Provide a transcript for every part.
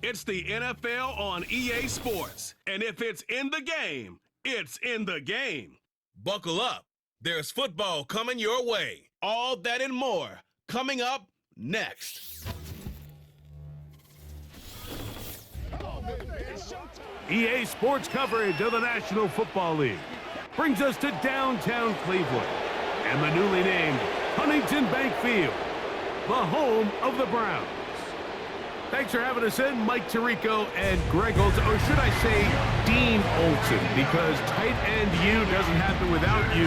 It's the NFL on EA Sports. And if it's in the game, it's in the game. Buckle up. There's football coming your way. All that and more coming up next. EA Sports coverage of the National Football League brings us to downtown Cleveland and the newly named Huntington Bank Field, the home of the Browns. Thanks for having us in, Mike Tirico and Greg Olson, or should I say Dean Olson, because tight end U doesn't happen without you.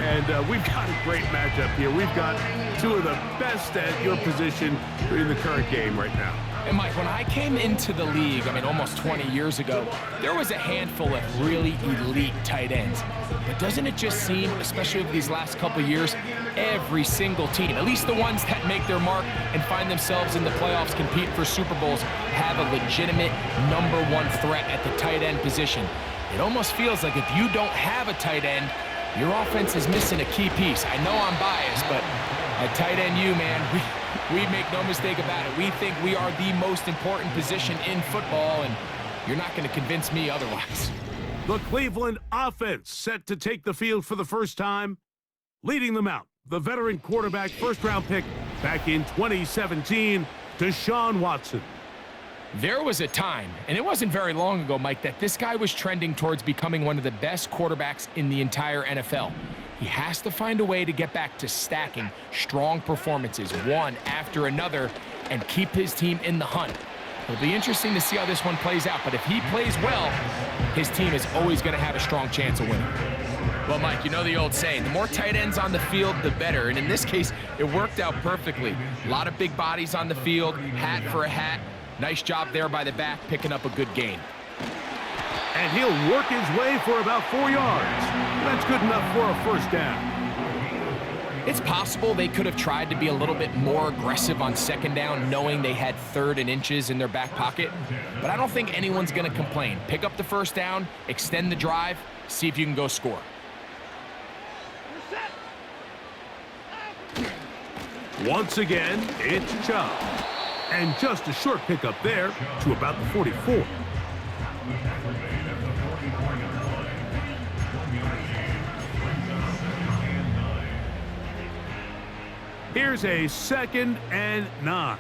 And we've got a great matchup here. We've got two of the best at your position in the current game right now. And Mike, when I came into the league, almost 20 years ago, there was a handful of really elite tight ends. But doesn't it just seem, especially over these last couple years, every single team, at least the ones that make their mark and find themselves in the playoffs, compete for Super Bowls, have a legitimate #1 threat at the tight end position. It almost feels like if you don't have a tight end, your offense is missing a key piece. I know I'm biased, but at tight end U, man, we make no mistake about it. We think we are the most important position in football, and you're not going to convince me otherwise. The Cleveland offense set to take the field for the first time. Leading them out, the veteran quarterback first-round pick back in 2017, Deshaun Watson. There was a time, and it wasn't very long ago, Mike, that this guy was trending towards becoming one of the best quarterbacks in the entire NFL. He has to find a way to get back to stacking strong performances, one after another, and keep his team in the hunt. It'll be interesting to see how this one plays out, but if he plays well, his team is always going to have a strong chance of winning. Well, Mike, you know the old saying, the more tight ends on the field, the better. And in this case, it worked out perfectly. A lot of big bodies on the field, hat for a hat. Nice job there by the back, picking up a good gain. And he'll work his way for about 4 yards. That's good enough for a first down. It's possible they could have tried to be a little bit more aggressive on second down, knowing they had 3rd and inches in their back pocket. But I don't think anyone's going to complain. Pick up the first down, extend the drive, see if you can go score. Once again, it's Chubb. And just a short pickup there to about the 44. Here's a 2nd and 9.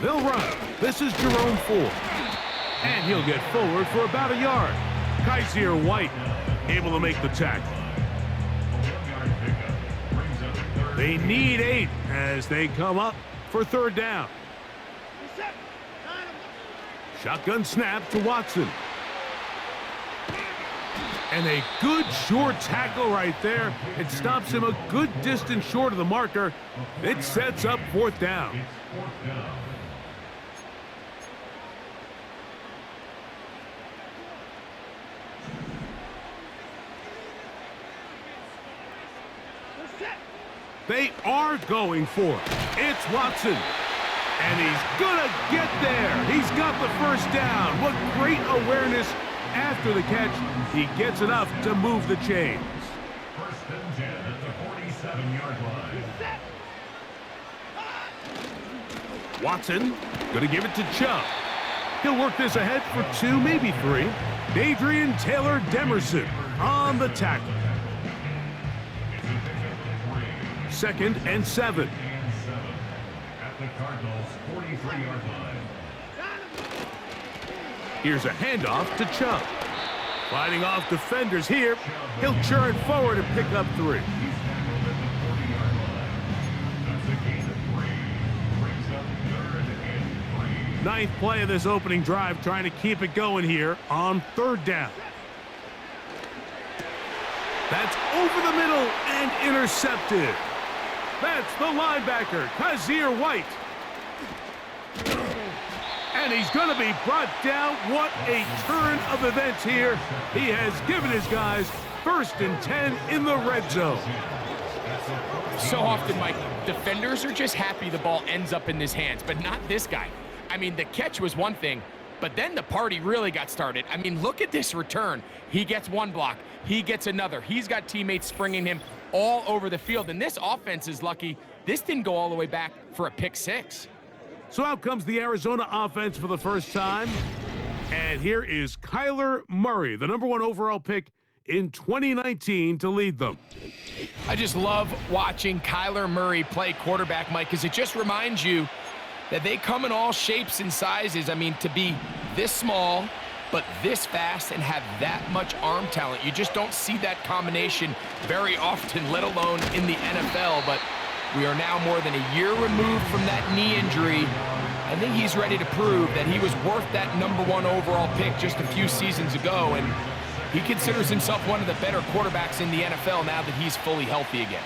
They'll run. This is Jerome Ford. And he'll get forward for about a yard. Kaiser White able to make the tackle. They need 8 as they come up for 3rd down. Shotgun snap to Watson. And a good short tackle right there. It stops him a good distance short of the marker. It sets up 4th down. They are going for it. It's Watson. And he's going to get there. He's got the first down. What great awareness after the catch. He gets enough to move the chains. 1st and 10 at the 47-yard line. Watson going to give it to Chubb. He'll work this ahead for 2, maybe 3. Adrian Taylor Demerson on the tackle. 2nd and 7. At the Cardinals' 43-yard line. Here's a handoff to Chubb. Fighting off defenders here. He'll churn forward and pick up 3. Ninth play of this opening drive, trying to keep it going here on 3rd down. That's over the middle and intercepted. That's the linebacker, Kaiser White. And he's going to be brought down. What a turn of events here. He has given his guys 1st and 10 in the red zone. So often, Mike, defenders are just happy the ball ends up in his hands, but not this guy. The catch was one thing, but then the party really got started. Look at this return. He gets one block. He gets another. He's got teammates springing him all over the field, and this offense is lucky This didn't go all the way back for a pick six. So out comes the Arizona offense for the first time. And here is Kyler Murray, the #1 overall pick in 2019 to lead them. I just love watching Kyler Murray play quarterback, Mike, because it just reminds you that they come in all shapes and sizes. I mean, to be this small, but this fast and have that much arm talent, you just don't see that combination very often, let alone in the NFL. But we are now more than a year removed from that knee injury. I think he's ready to prove that he was worth that #1 overall pick just a few seasons ago, and he considers himself one of the better quarterbacks in the NFL now that he's fully healthy again.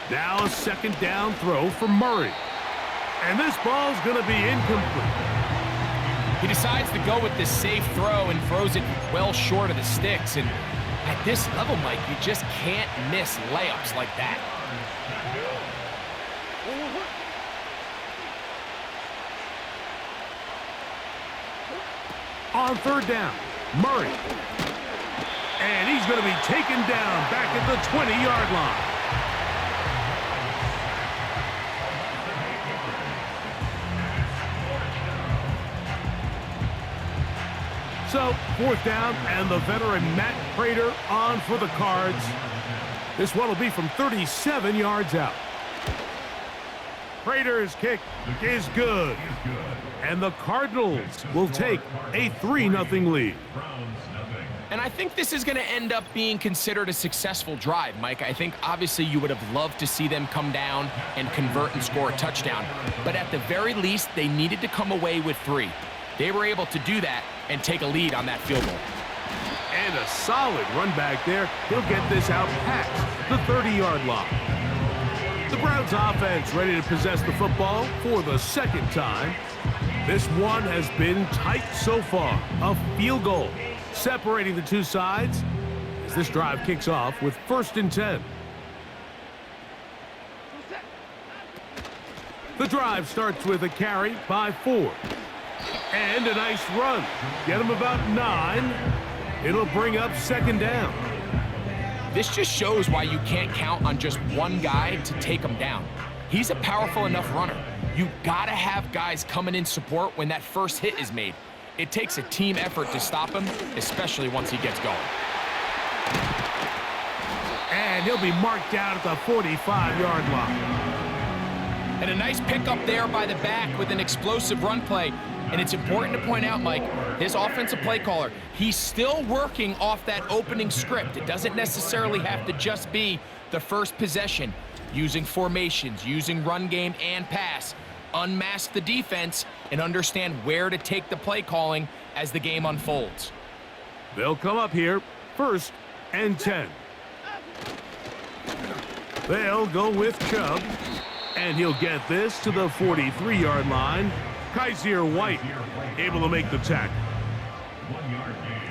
Now a second down throw for Murray. And this ball's going to be incomplete. He decides to go with this safe throw and throws it well short of the sticks. And at this level, Mike, you just can't miss layups like that. On third down, Murray. And he's going to be taken down back at the 20-yard line. So, fourth down, and the veteran Matt Prater on for the Cards. This one will be from 37 yards out. Prater's kick is good. And the Cardinals will take a 3-0 lead. And I think this is going to end up being considered a successful drive, Mike. I think obviously you would have loved to see them come down and convert and score a touchdown. But at the very least, they needed to come away with 3. They were able to do that and take a lead on that field goal. And a solid run back there. He'll get this out past the 30-yard line. The Browns offense ready to possess the football for the second time. This one has been tight so far. A field goal separating the two sides as this drive kicks off with 1st and 10. The drive starts with a carry by 4. And a nice run. Get him about 9. It'll bring up 2nd down. This just shows why you can't count on just one guy to take him down. He's a powerful enough runner. You gotta have guys coming in support when that first hit is made. It takes a team effort to stop him, especially once he gets going. And he'll be marked down at the 45-yard line. And a nice pickup there by the back with an explosive run play. And it's important to point out, Mike, his offensive play caller, he's still working off that opening script. It doesn't necessarily have to just be the first possession. Using formations, using run game and pass. Unmask the defense and understand where to take the play calling as the game unfolds. They'll come up here, 1st and 10. They'll go with Chubb, and he'll get this to the 43-yard line. Kaiser White able to make the tackle. 1 yard gain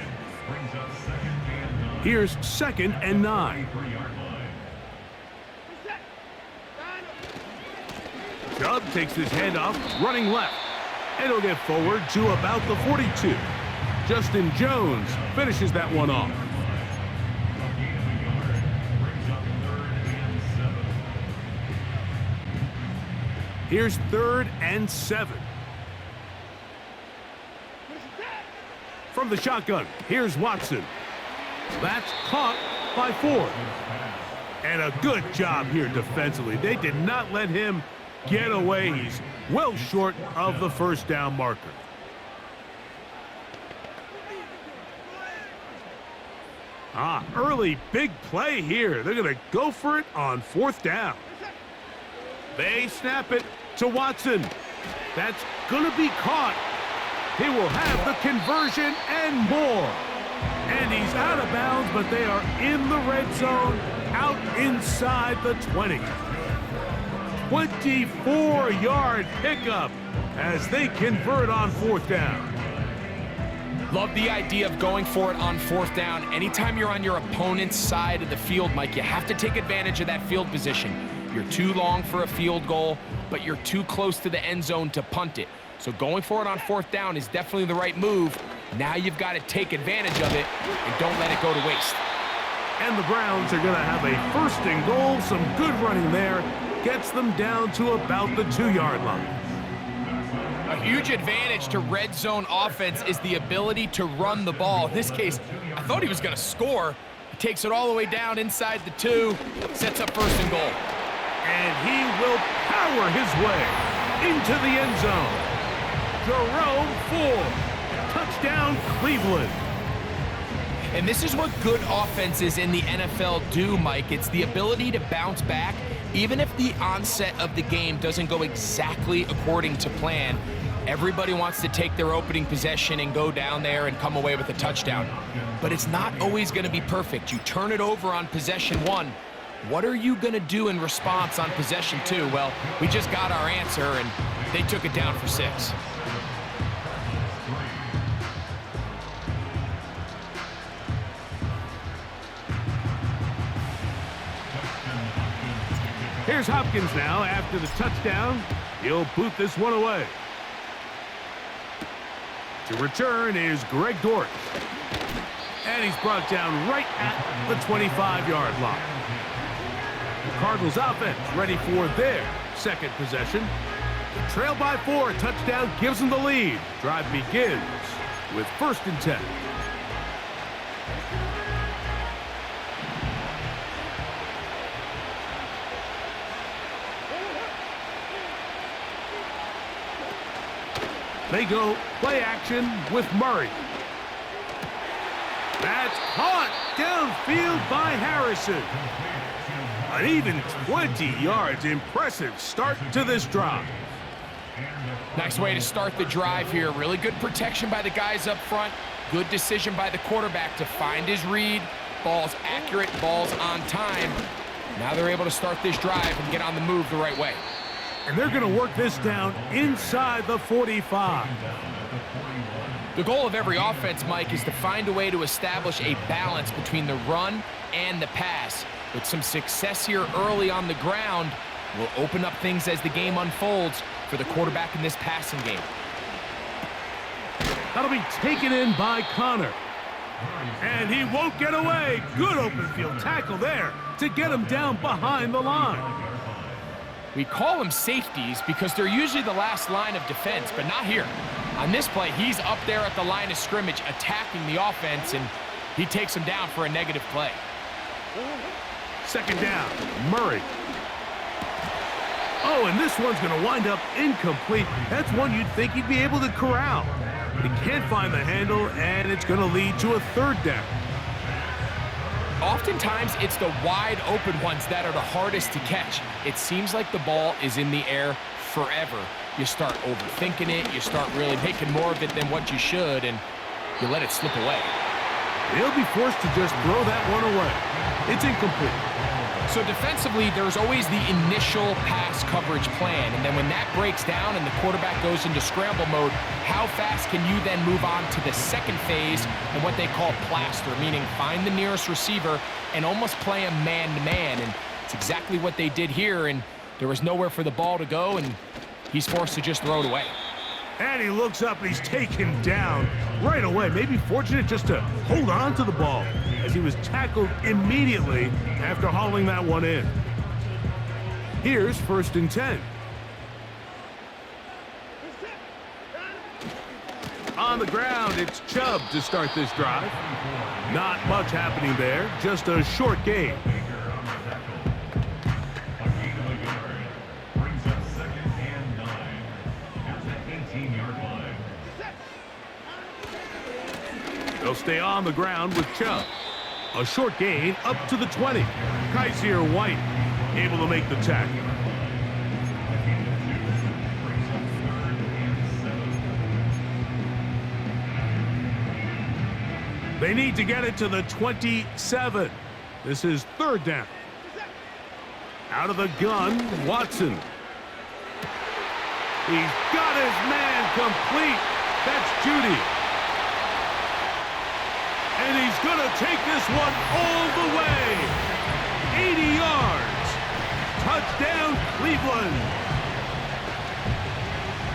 brings up 2nd and 9. Here's 2nd and 9. 3-yard line. Chubb takes his handoff, running left, and he'll get forward to about the 42. Justin Jones finishes that one off. Here's 3rd and 7. From the shotgun, here's Watson. That's caught by 4. And a good job here defensively. They did not let him get away. He's well short of the 1st down marker. Early big play here. They're going to go for it on 4th down. They snap it to Watson. That's going to be caught. He will have the conversion and more. And he's out of bounds, but they are in the red zone, out inside the 20. 24-yard pickup as they convert on 4th down. Love the idea of going for it on 4th down. Anytime you're on your opponent's side of the field, Mike, you have to take advantage of that field position. You're too long for a field goal, but you're too close to the end zone to punt it. So going for it on 4th down is definitely the right move. Now you've got to take advantage of it and don't let it go to waste. And the Browns are going to have a 1st and goal. Some good running there. Gets them down to about the 2-yard line. A huge advantage to red zone offense is the ability to run the ball. In this case, I thought he was going to score. He takes it all the way down inside the 2, sets up 1st and goal. And he will power his way into the end zone. Jerome Ford. Touchdown, Cleveland. And this is what good offenses in the NFL do, Mike. It's the ability to bounce back, even if the onset of the game doesn't go exactly according to plan. Everybody wants to take their opening possession and go down there and come away with a touchdown. But it's not always going to be perfect. You turn it over on possession 1. What are you going to do in response on possession 2? Well, we just got our answer, and they took it down for 6. Here's Hopkins now after the touchdown. He'll boot this one away. To return is Greg Dortch. And he's brought down right at the 25-yard line. The Cardinals offense ready for their 2nd possession. The trail by 4, touchdown gives them the lead. Drive begins with 1st and 10. They go play action with Murray. That's caught downfield by Harrison. An even 20 yards. Impressive start to this drive. Nice way to start the drive here. Really good protection by the guys up front. Good decision by the quarterback to find his read. Ball's accurate, ball's on time. Now they're able to start this drive and get on the move the right way. And they're going to work this down inside the 45. The goal of every offense, Mike, is to find a way to establish a balance between the run and the pass. With some success here early on the ground, will open up things as the game unfolds for the quarterback in this passing game. That'll be taken in by Connor. And he won't get away. Good open field tackle there to get him down behind the line. We call them safeties because they're usually the last line of defense, but not here. On this play, he's up there at the line of scrimmage attacking the offense, and he takes him down for a negative play. 2nd down, Murray. Oh, and this one's going to wind up incomplete. That's one you'd think he'd be able to corral. He can't find the handle, and it's going to lead to a 3rd down. Oftentimes, it's the wide open ones that are the hardest to catch. It seems like the ball is in the air forever. You start overthinking it, you start really making more of it than what you should, and you let it slip away. He'll be forced to just throw that one away. It's incomplete. So defensively, there's always the initial pass coverage plan, and then when that breaks down and the quarterback goes into scramble mode, how fast can you then move on to the 2nd phase and what they call plaster, meaning find the nearest receiver and almost play him man-to-man, and it's exactly what they did here, and there was nowhere for the ball to go, and he's forced to just throw it away. And he looks up and he's taken down right away. Maybe fortunate just to hold on to the ball as he was tackled immediately after hauling that one in. Here's 1st and 10. On the ground, it's Chubb to start this drive. Not much happening there, just a short gain. They'll stay on the ground with Chubb. A short gain up to the 20. Kaiser White able to make the tackle. They need to get it to the 27. This is 3rd down. Out of the gun, Watson. He's got his man complete. That's Judy. And he's going to take this one all the way. 80 yards. Touchdown, Cleveland.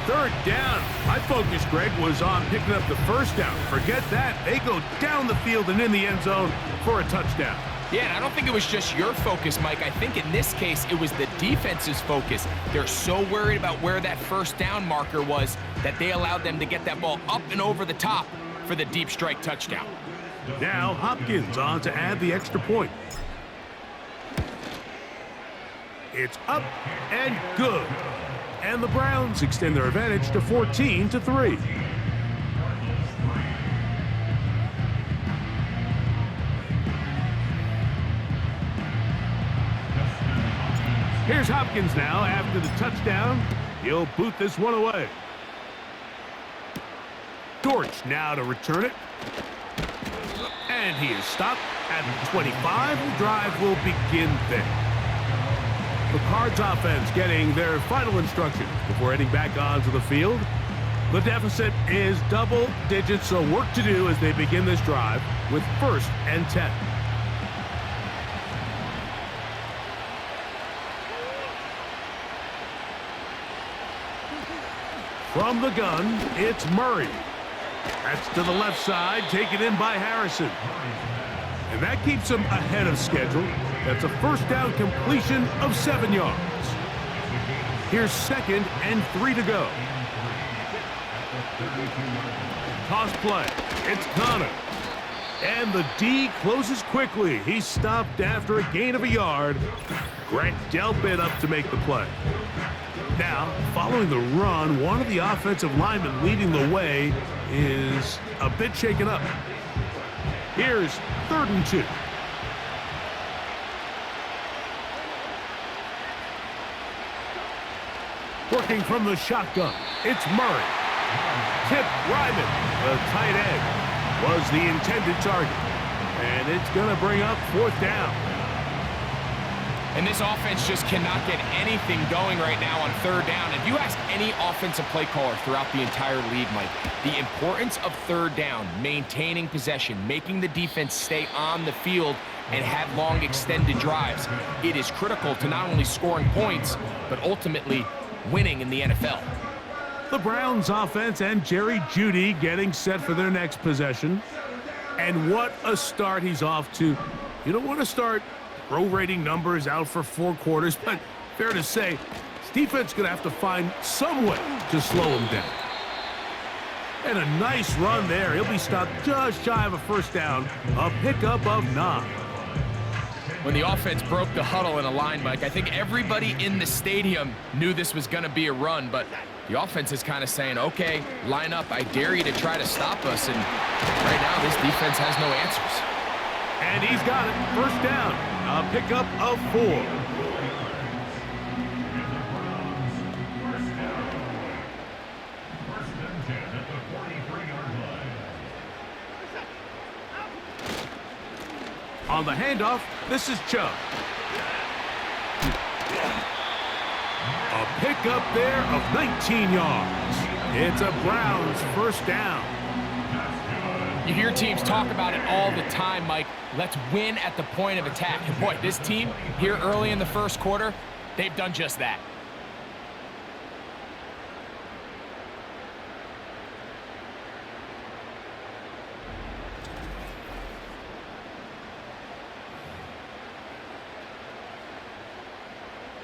3rd down. My focus, Greg, was on picking up the 1st down. Forget that. They go down the field and in the end zone for a touchdown. Yeah, and I don't think it was just your focus, Mike. I think in this case, it was the defense's focus. They're so worried about where that first down marker was that they allowed them to get that ball up and over the top for the deep strike touchdown. Now Hopkins on to add the extra point. It's up and good. And the Browns extend their advantage to 14-3. Here's Hopkins now after the touchdown. He'll boot this one away. Dortch now to return it. And he is stopped at the 25. The drive will begin there. The Cards offense getting their final instructions before heading back onto the field. The deficit is double digits, so work to do as they begin this drive with 1st and 10. From the gun, it's Murray. That's to the left side, taken in by Harrison. And that keeps him ahead of schedule. That's a first down completion of 7 yards. Here's 2nd and 3 to go. Toss play. It's Connor. And the D closes quickly. He's stopped after a gain of a yard. Grant Delpit up to make the play. Now, following the run, one of the offensive linemen leading the way is a bit shaken up. Here's 3rd and 2. Working from the shotgun, it's Murray. Tip Ryman, the tight end, was the intended target. And it's going to bring up 4th down. And this offense just cannot get anything going right now on 3rd down. If you ask any offensive play caller throughout the entire league, Mike, the importance of 3rd down, maintaining possession, making the defense stay on the field and have long extended drives, it is critical to not only scoring points, but ultimately winning in the NFL. The Browns offense and Jerry Jeudy getting set for their next possession. And what a start he's off to. You don't want to start prorating numbers out for 4 quarters, but fair to say, this defense is going to have to find some way to slow him down. And a nice run there. He'll be stopped just shy of a first down, a pickup of 9. When the offense broke the huddle in a line, Mike, I think everybody in the stadium knew this was going to be a run, but the offense is kind of saying, okay, line up, I dare you to try to stop us, and right now this defense has no answers. And he's got it, first down, a pickup of 4. On the handoff, this is Chubb. A pickup there of 19 yards. It's a Browns first down. You hear teams talk about it all the time, Mike. Let's win at the point of attack. And boy, this team here early in the first quarter, they've done just that.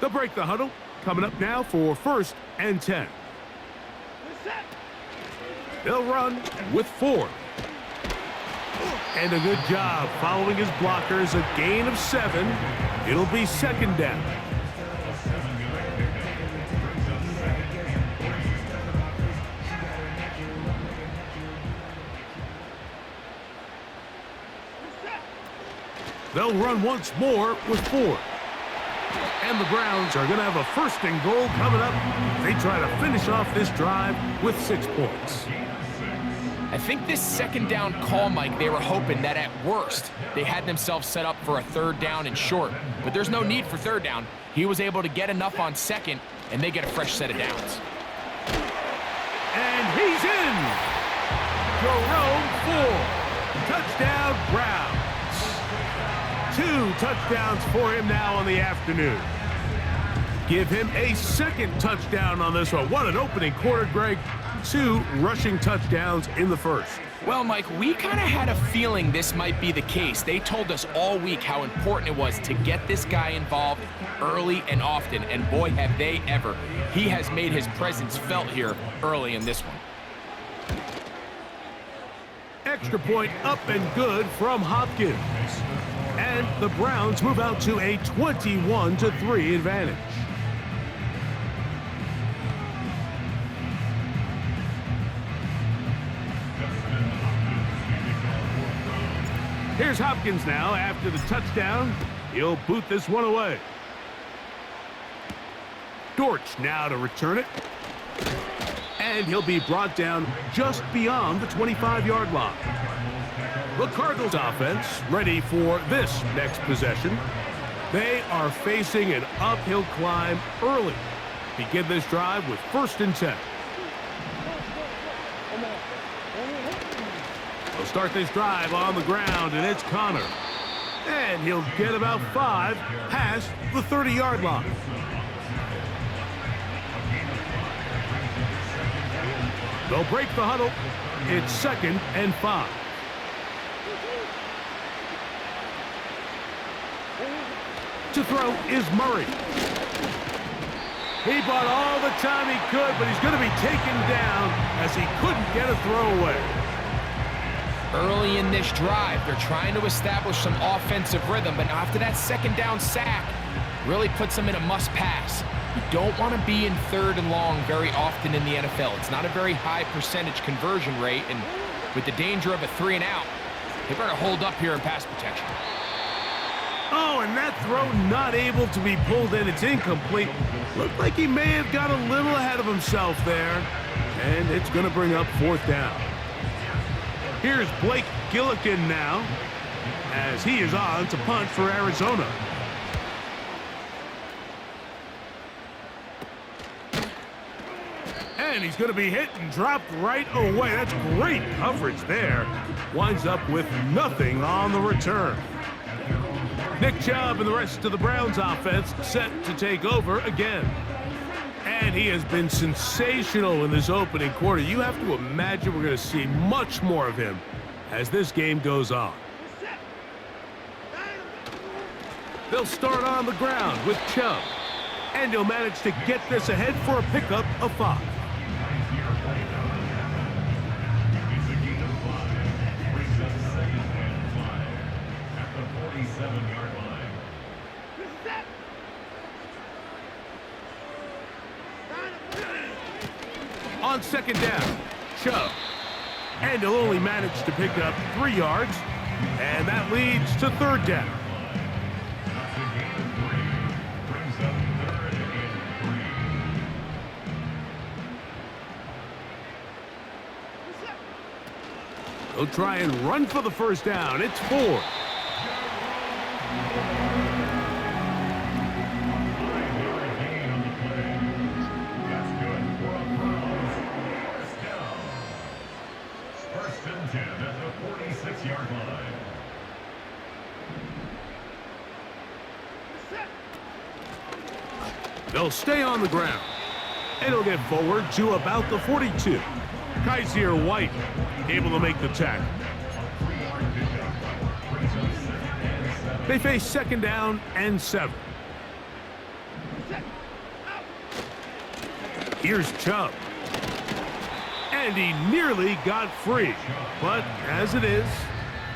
They'll break the huddle. Coming up now for 1st and 10. They'll run with 4. And a good job following his blockers. A gain of 7. It'll be 2nd down. They'll run once more with 4. And the Browns are going to have a 1st and goal coming up. They try to finish off this drive with 6 points. I think this 2nd down call, Mike, they were hoping that at worst they had themselves set up for a 3rd down and short. But there's no need for 3rd down. He was able to get enough on 2nd, and they get a fresh set of downs. And he's in. Jerome Ford. Touchdown, Browns. 2 touchdowns for him now on the afternoon. Give him a 2nd touchdown on this one. What an opening quarter, Greg. 2 rushing touchdowns in the first. Well, Mike, we kind of had a feeling this might be the case. They told us all week how important it was to get this guy involved early and often, and boy, have they ever. He has made his presence felt here early in this one. Extra point up and good from Hopkins. And the Browns move out to a 21-3 advantage. Here's Hopkins now after the touchdown. He'll boot this one away. Dortch now to return it. And he'll be brought down just beyond the 25-yard line. The Cardinals offense ready for this next possession. They are facing an uphill climb early. Begin this drive with 1st and 10. They'll start this drive on the ground, and it's Connor. And he'll get about 5 past the 30-yard line. They'll break the huddle. It's 2nd and 5. To throw is Murray. He bought all the time he could, but he's going to be taken down as he couldn't get a throw away. Early in this drive, they're trying to establish some offensive rhythm, but after that 2nd down sack, really puts them in a must-pass. You don't want to be in 3rd and long very often in the NFL. It's not a very high percentage conversion rate, and with the danger of a 3 and out, they better hold up here in pass protection. Oh, and that throw not able to be pulled in. It's incomplete. Looked like he may have got a little ahead of himself there, and it's going to bring up 4th down. Here's Blake Gillikin now, as he is on to punt for Arizona. And he's going to be hit and dropped right away. That's great coverage there. Winds up with nothing on the return. Nick Chubb and the rest of the Browns offense set to take over again. And he has been sensational in this opening quarter. You have to imagine we're going to see much more of him as this game goes on. They'll start on the ground with Chubb. And he'll manage to get this ahead for a pickup of 5. On 2nd down, Chubb. And he'll only manage to pick up 3 yards. And that leads to 3rd down. They'll try and run for the 1st down. It's 4. They'll stay on the ground. And he'll get forward to about the 42. Kaiser White able to make the tackle. They face 2nd down and 7. Here's Chubb. And he nearly got free. But as it is,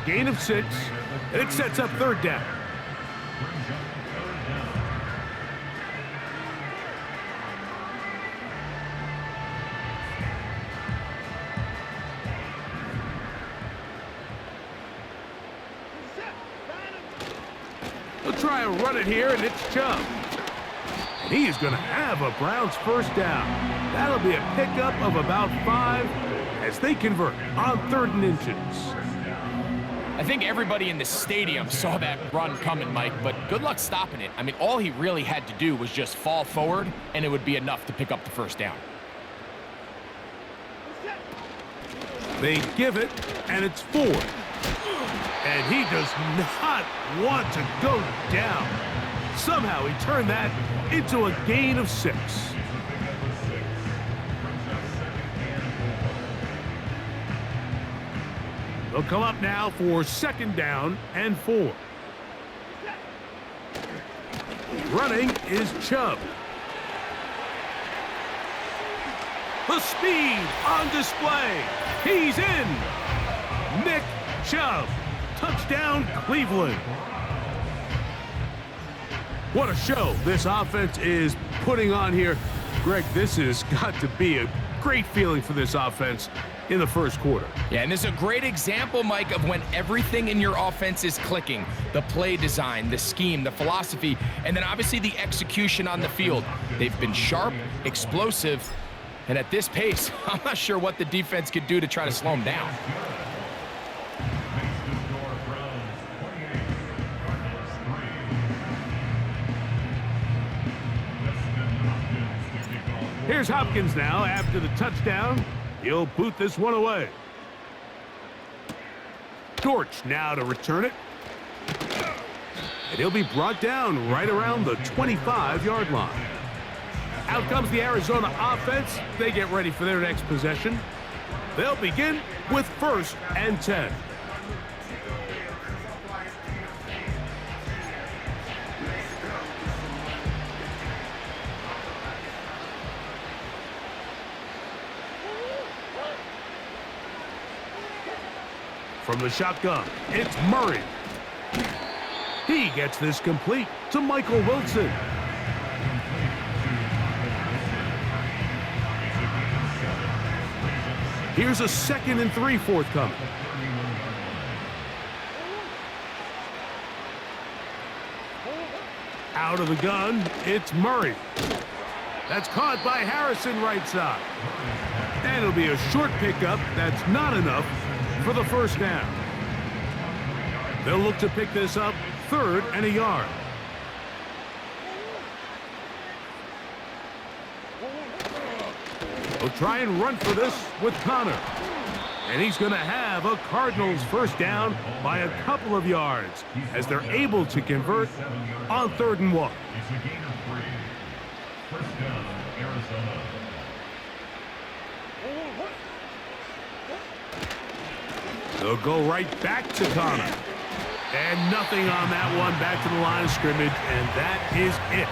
gain of 6. And it sets up 3rd down. They'll try and run it here, and it's Chubb. And he is going to have a Browns 1st down. That'll be a pickup of about 5 as they convert on 3rd and inches. I think everybody in the stadium saw that run coming, Mike, but good luck stopping it. I mean, all he really had to do was just fall forward, and it would be enough to pick up the 1st down. They give it, and it's 4. And he does not want to go down. Somehow he turned that into a gain of 6. They'll come up now for 2nd down and 4. Running is Chubb. The speed on display. He's in. Nick Chubb. Touchdown, Cleveland. What a show this offense is putting on here. Greg, this has got to be a great feeling for this offense in the first quarter. Yeah, and this is a great example, Mike, of when everything in your offense is clicking. The play design, the scheme, the philosophy, and then obviously the execution on the field. They've been sharp, explosive, and at this pace, I'm not sure what the defense could do to try to slow them down. Here's Hopkins now after the touchdown. He'll boot this one away. Dortch now to return it. And he'll be brought down right around the 25-yard line. Out comes the Arizona offense. They get ready for their next possession. They'll begin with 1st and 10. From the shotgun, it's Murray. He gets this complete to Michael Wilson. Here's a 2nd and 3 forthcoming. Out of the gun, it's Murray. That's caught by Harrison right side. And it'll be a short pickup. That's not enough for the 1st down. They'll look to pick this up 3rd and a yard. They'll try and run for this with Connor. And he's going to have a Cardinals 1st down by a couple of yards as they're able to convert on 3rd and 1. It's a gain of 3. 1st down, Arizona. They'll go right back to Connor. And nothing on that one. Back to the line of scrimmage, and that is it.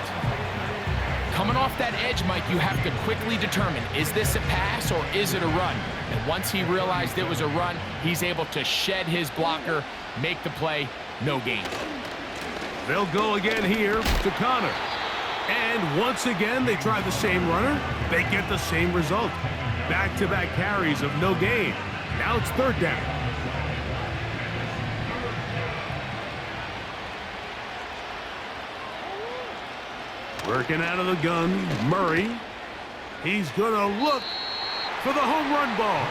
Coming off that edge, Mike, you have to quickly determine, is this a pass or is it a run? And once he realized it was a run, he's able to shed his blocker, make the play, no gain. They'll go again here to Connor. And once again, they try the same runner. They get the same result. Back-to-back carries of no gain. Now it's 3rd down. Working out of the gun, Murray. He's going to look for the home run ball.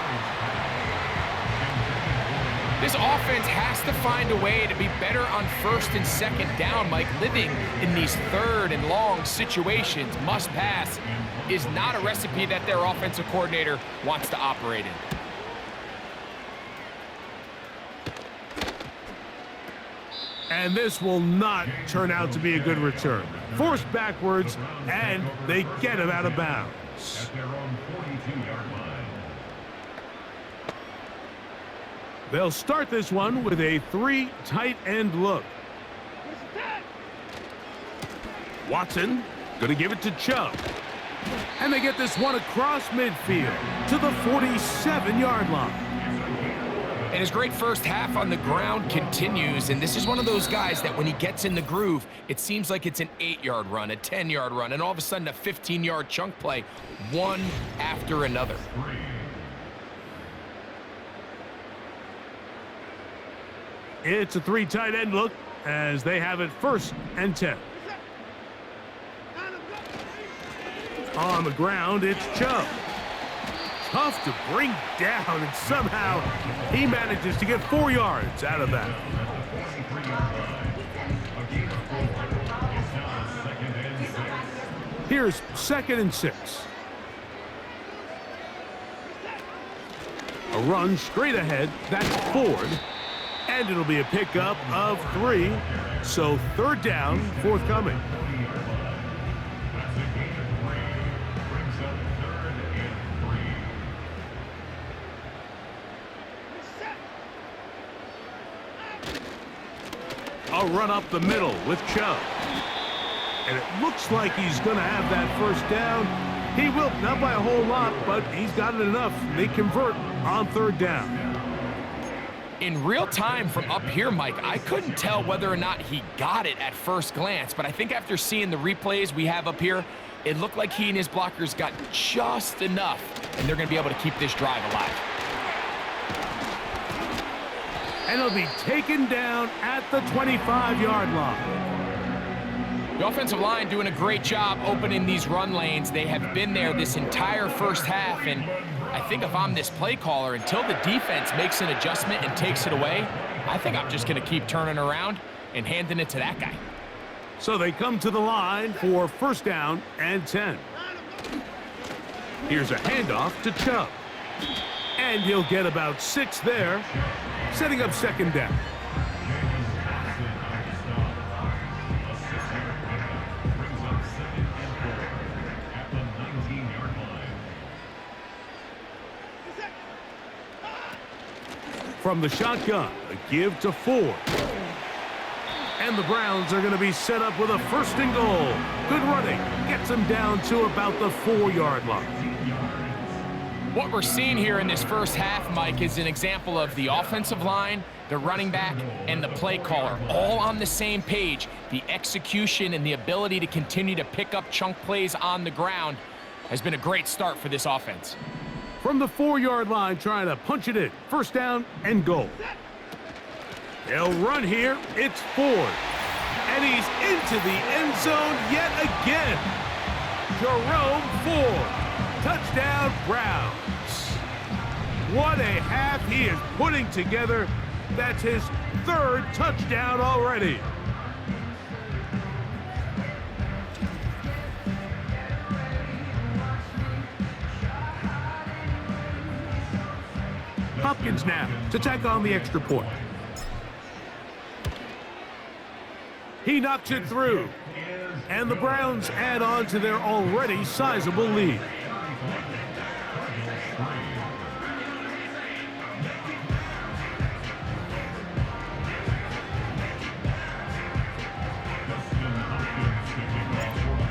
This offense has to find a way to be better on 1st and 2nd down, Mike. Living in these 3rd and long situations, must pass, is not a recipe that their offensive coordinator wants to operate in. And this will not turn out to be a good return. Forced backwards, and they get him out of bounds. At their own 42-yard line. They'll start this one with a 3 tight end look. Watson going to give it to Chubb. And they get this one across midfield to the 47-yard line. And his great first half on the ground continues, and this is one of those guys that when he gets in the groove, it seems like it's an 8-yard run, a 10-yard run, and all of a sudden a 15-yard chunk play, one after another. It's a 3 tight end look as they have it 1st and 10. On the ground, it's Chubb. Tough to bring down, and somehow he manages to get 4 yards out of that. Here's 2nd and 6. A run straight ahead, that's Ford. And it'll be a pickup of 3, so 3rd down forthcoming. A run up the middle with Chubb. And it looks like he's going to have that first down. He will, not by a whole lot, but he's got it enough. They convert on third down. In real time from up here, Mike, I couldn't tell whether or not he got it at first glance, but I think after seeing the replays we have up here, it looked like he and his blockers got just enough, and they're going to be able to keep this drive alive. And he'll be taken down at the 25-yard line. The offensive line doing a great job opening these run lanes. They have been there this entire first half, and I think if I'm this play caller, until the defense makes an adjustment and takes it away, I think I'm just going to keep turning around and handing it to that guy. So they come to the line for first down and 10. Here's a handoff to Chubb. And he'll get about 6 there, setting up second down. From the shotgun, a give to Ford. And the Browns are going to be set up with a first and goal. Good running. Gets them down to about the 4-yard line. What we're seeing here in this first half, Mike, is an example of the offensive line, the running back, and the play caller all on the same page. The execution and the ability to continue to pick up chunk plays on the ground has been a great start for this offense. From the 4-yard line, trying to punch it in. First down and goal. They'll run here. It's Ford. And he's into the end zone yet again. Jerome Ford. Touchdown, Browns. What a half he is putting together. That's his 3rd touchdown already. Hopkins now to tack on the extra point. He knocks it through. And the Browns add on to their already sizable lead.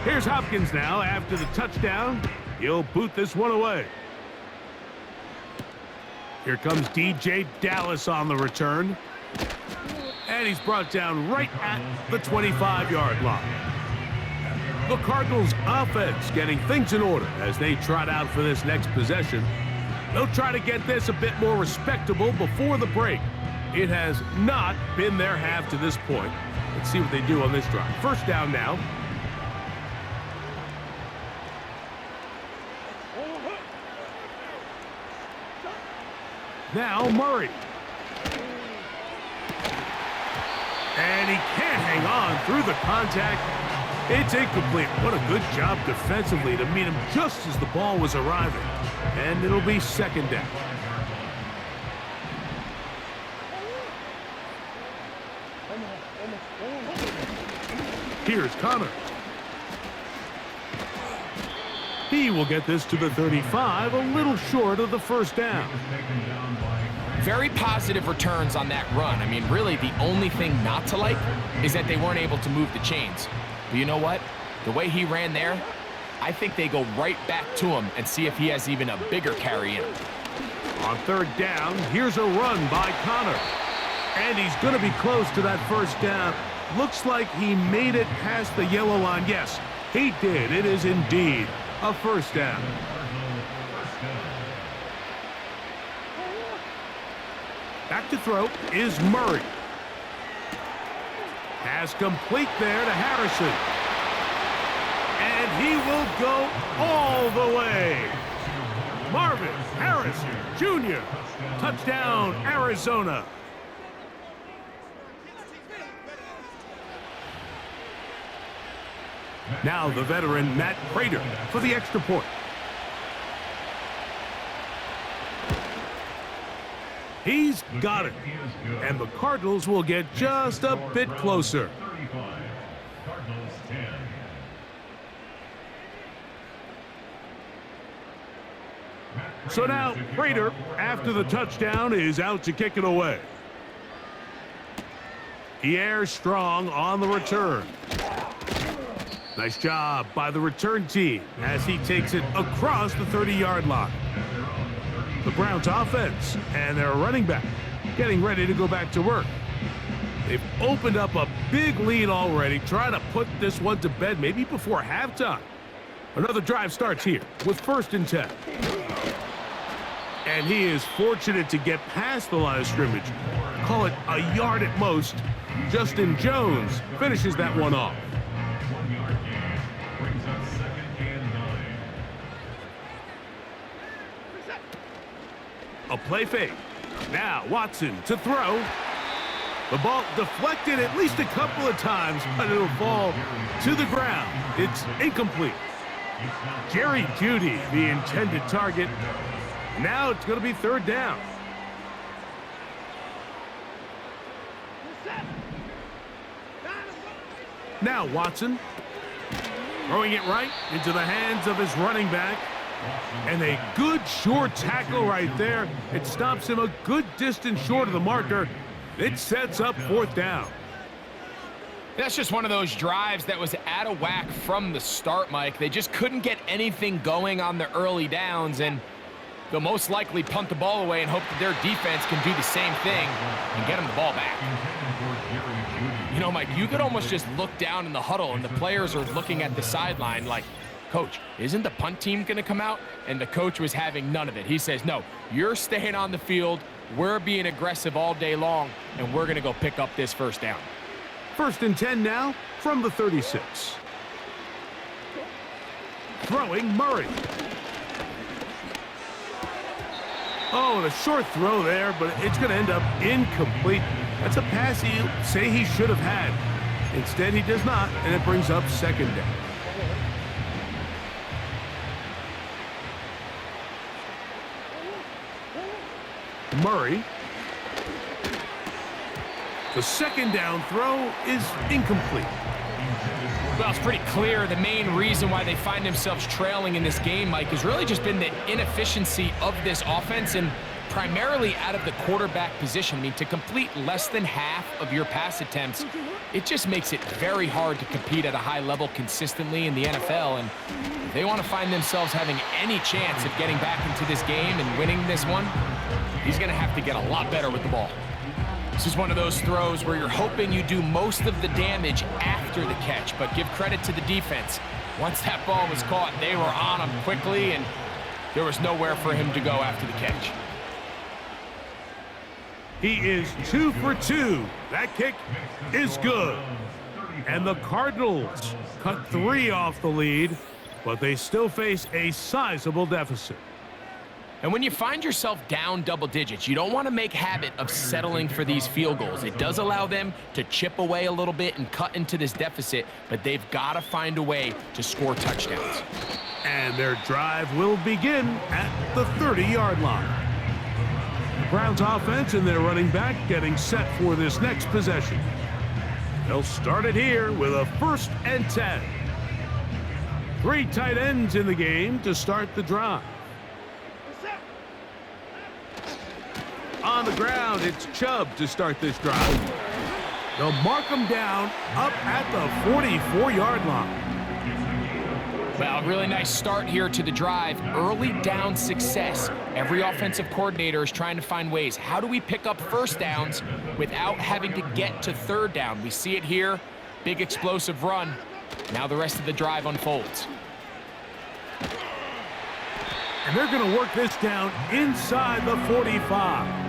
Here's Hopkins now after the touchdown. He'll boot this one away. Here comes DJ Dallas on the return. And he's brought down right at the 25-yard line. The Cardinals offense getting things in order as they trot out for this next possession. They'll try to get this a bit more respectable before the break. It has not been their half to this point. Let's see what they do on this drive. First down now. Now Murray. And he can't hang on through the contact. It's incomplete. What a good job defensively to meet him just as the ball was arriving. And it'll be second down. Here's Connor. He will get this to the 35, a little short of the first down. Very positive returns on that run. I mean, really, the only thing not to like is that they weren't able to move the chains. But you know what? The way he ran there, I think they go right back to him and see if he has even a bigger carry in him. On third down, here's a run by Connor. And he's going to be close to that first down. Looks like he made it past the yellow line. Yes, he did. It is indeed a first down. Back to throw is Murray. Pass complete there to Harrison. And he will go all the way. Marvin Harrison Jr. Touchdown, Arizona. Now the veteran Matt Prater for the extra point. He's got it. And the Cardinals will get just a bit closer. So now Prater, after the touchdown, is out to kick it away. He airs strong on the return. Nice job by the return team as he takes it across the 30-yard line. The Browns offense and their running back getting ready to go back to work. They've opened up a big lead already, trying to put this one to bed maybe before halftime. Another drive starts here with 1st and 10. And he is fortunate to get past the line of scrimmage. Call it a yard at most. Justin Jones finishes that one off. 1-yard gain brings up 2nd and 9. A play fake. Now Watson to throw. The ball deflected at least a couple of times, but it'll fall to the ground. It's incomplete. Jerry Jeudy, the intended target. Now it's going to be 3rd down. Now Watson throwing it right into the hands of his running back. And a good short tackle right there. It stops him a good distance short of the marker. It sets up 4th down. That's just one of those drives that was out of whack from the start, Mike. They just couldn't get anything going on the early downs, and they'll most likely punt the ball away and hope that their defense can do the same thing and get them the ball back. You know, Mike, you could almost just look down in the huddle, and the players are looking at the sideline like, Coach, isn't the punt team going to come out? And the coach was having none of it. He says, no, you're staying on the field. We're being aggressive all day long, and we're going to go pick up this 1st down. 1st and 10 now from the 36. Throwing Murray. Oh, and a short throw there, but it's going to end up incomplete. That's a pass he'll say he should have had. Instead, he does not, and it brings up 2nd down. Murray. The 2nd down throw is incomplete. Well, it's pretty clear the main reason why they find themselves trailing in this game, Mike, has really just been the inefficiency of this offense and primarily out of the quarterback position. I mean, to complete less than half of your pass attempts, it just makes it very hard to compete at a high level consistently in the NFL. And if they want to find themselves having any chance of getting back into this game and winning this one, he's going to have to get a lot better with the ball. This is one of those throws where you're hoping you do most of the damage after the catch, but give credit to the defense. Once that ball was caught, they were on him quickly, and there was nowhere for him to go after the catch. He is 2 for 2. That kick is good. And the Cardinals cut 3 off the lead, but they still face a sizable deficit. And when you find yourself down double digits, you don't want to make habit of settling for these field goals. It does allow them to chip away a little bit and cut into this deficit, but they've got to find a way to score touchdowns. And their drive will begin at the 30-yard line. The Browns offense and their running back getting set for this next possession. They'll start it here with a 1st and 10. 3 tight ends in the game to start the drive. On the ground, it's Chubb to start this drive. They'll mark him down up at the 44-yard line. Well, really nice start here to the drive. Early down success. Every offensive coordinator is trying to find ways. How do we pick up 1st downs without having to get to 3rd down? We see it here. Big explosive run. Now the rest of the drive unfolds. And they're going to work this down inside the 45.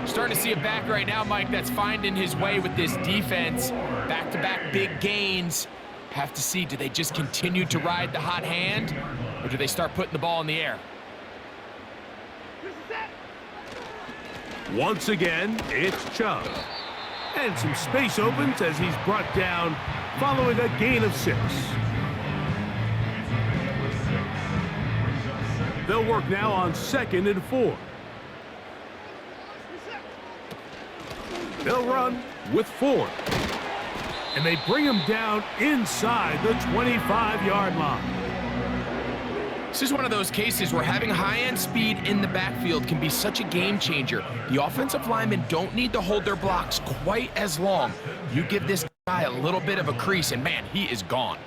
Starting to see a back right now, Mike, that's finding his way with this defense. Back-to-back big gains. Have to see, do they just continue to ride the hot hand, or do they start putting the ball in the air? Once again, it's Chubb. And some space opens as he's brought down following a gain of 6. They'll work now on 2nd and 4. They'll run with 4. And they bring him down inside the 25-yard line. This is one of those cases where having high-end speed in the backfield can be such a game changer. The offensive linemen don't need to hold their blocks quite as long. You give this guy a little bit of a crease, and man, he is gone.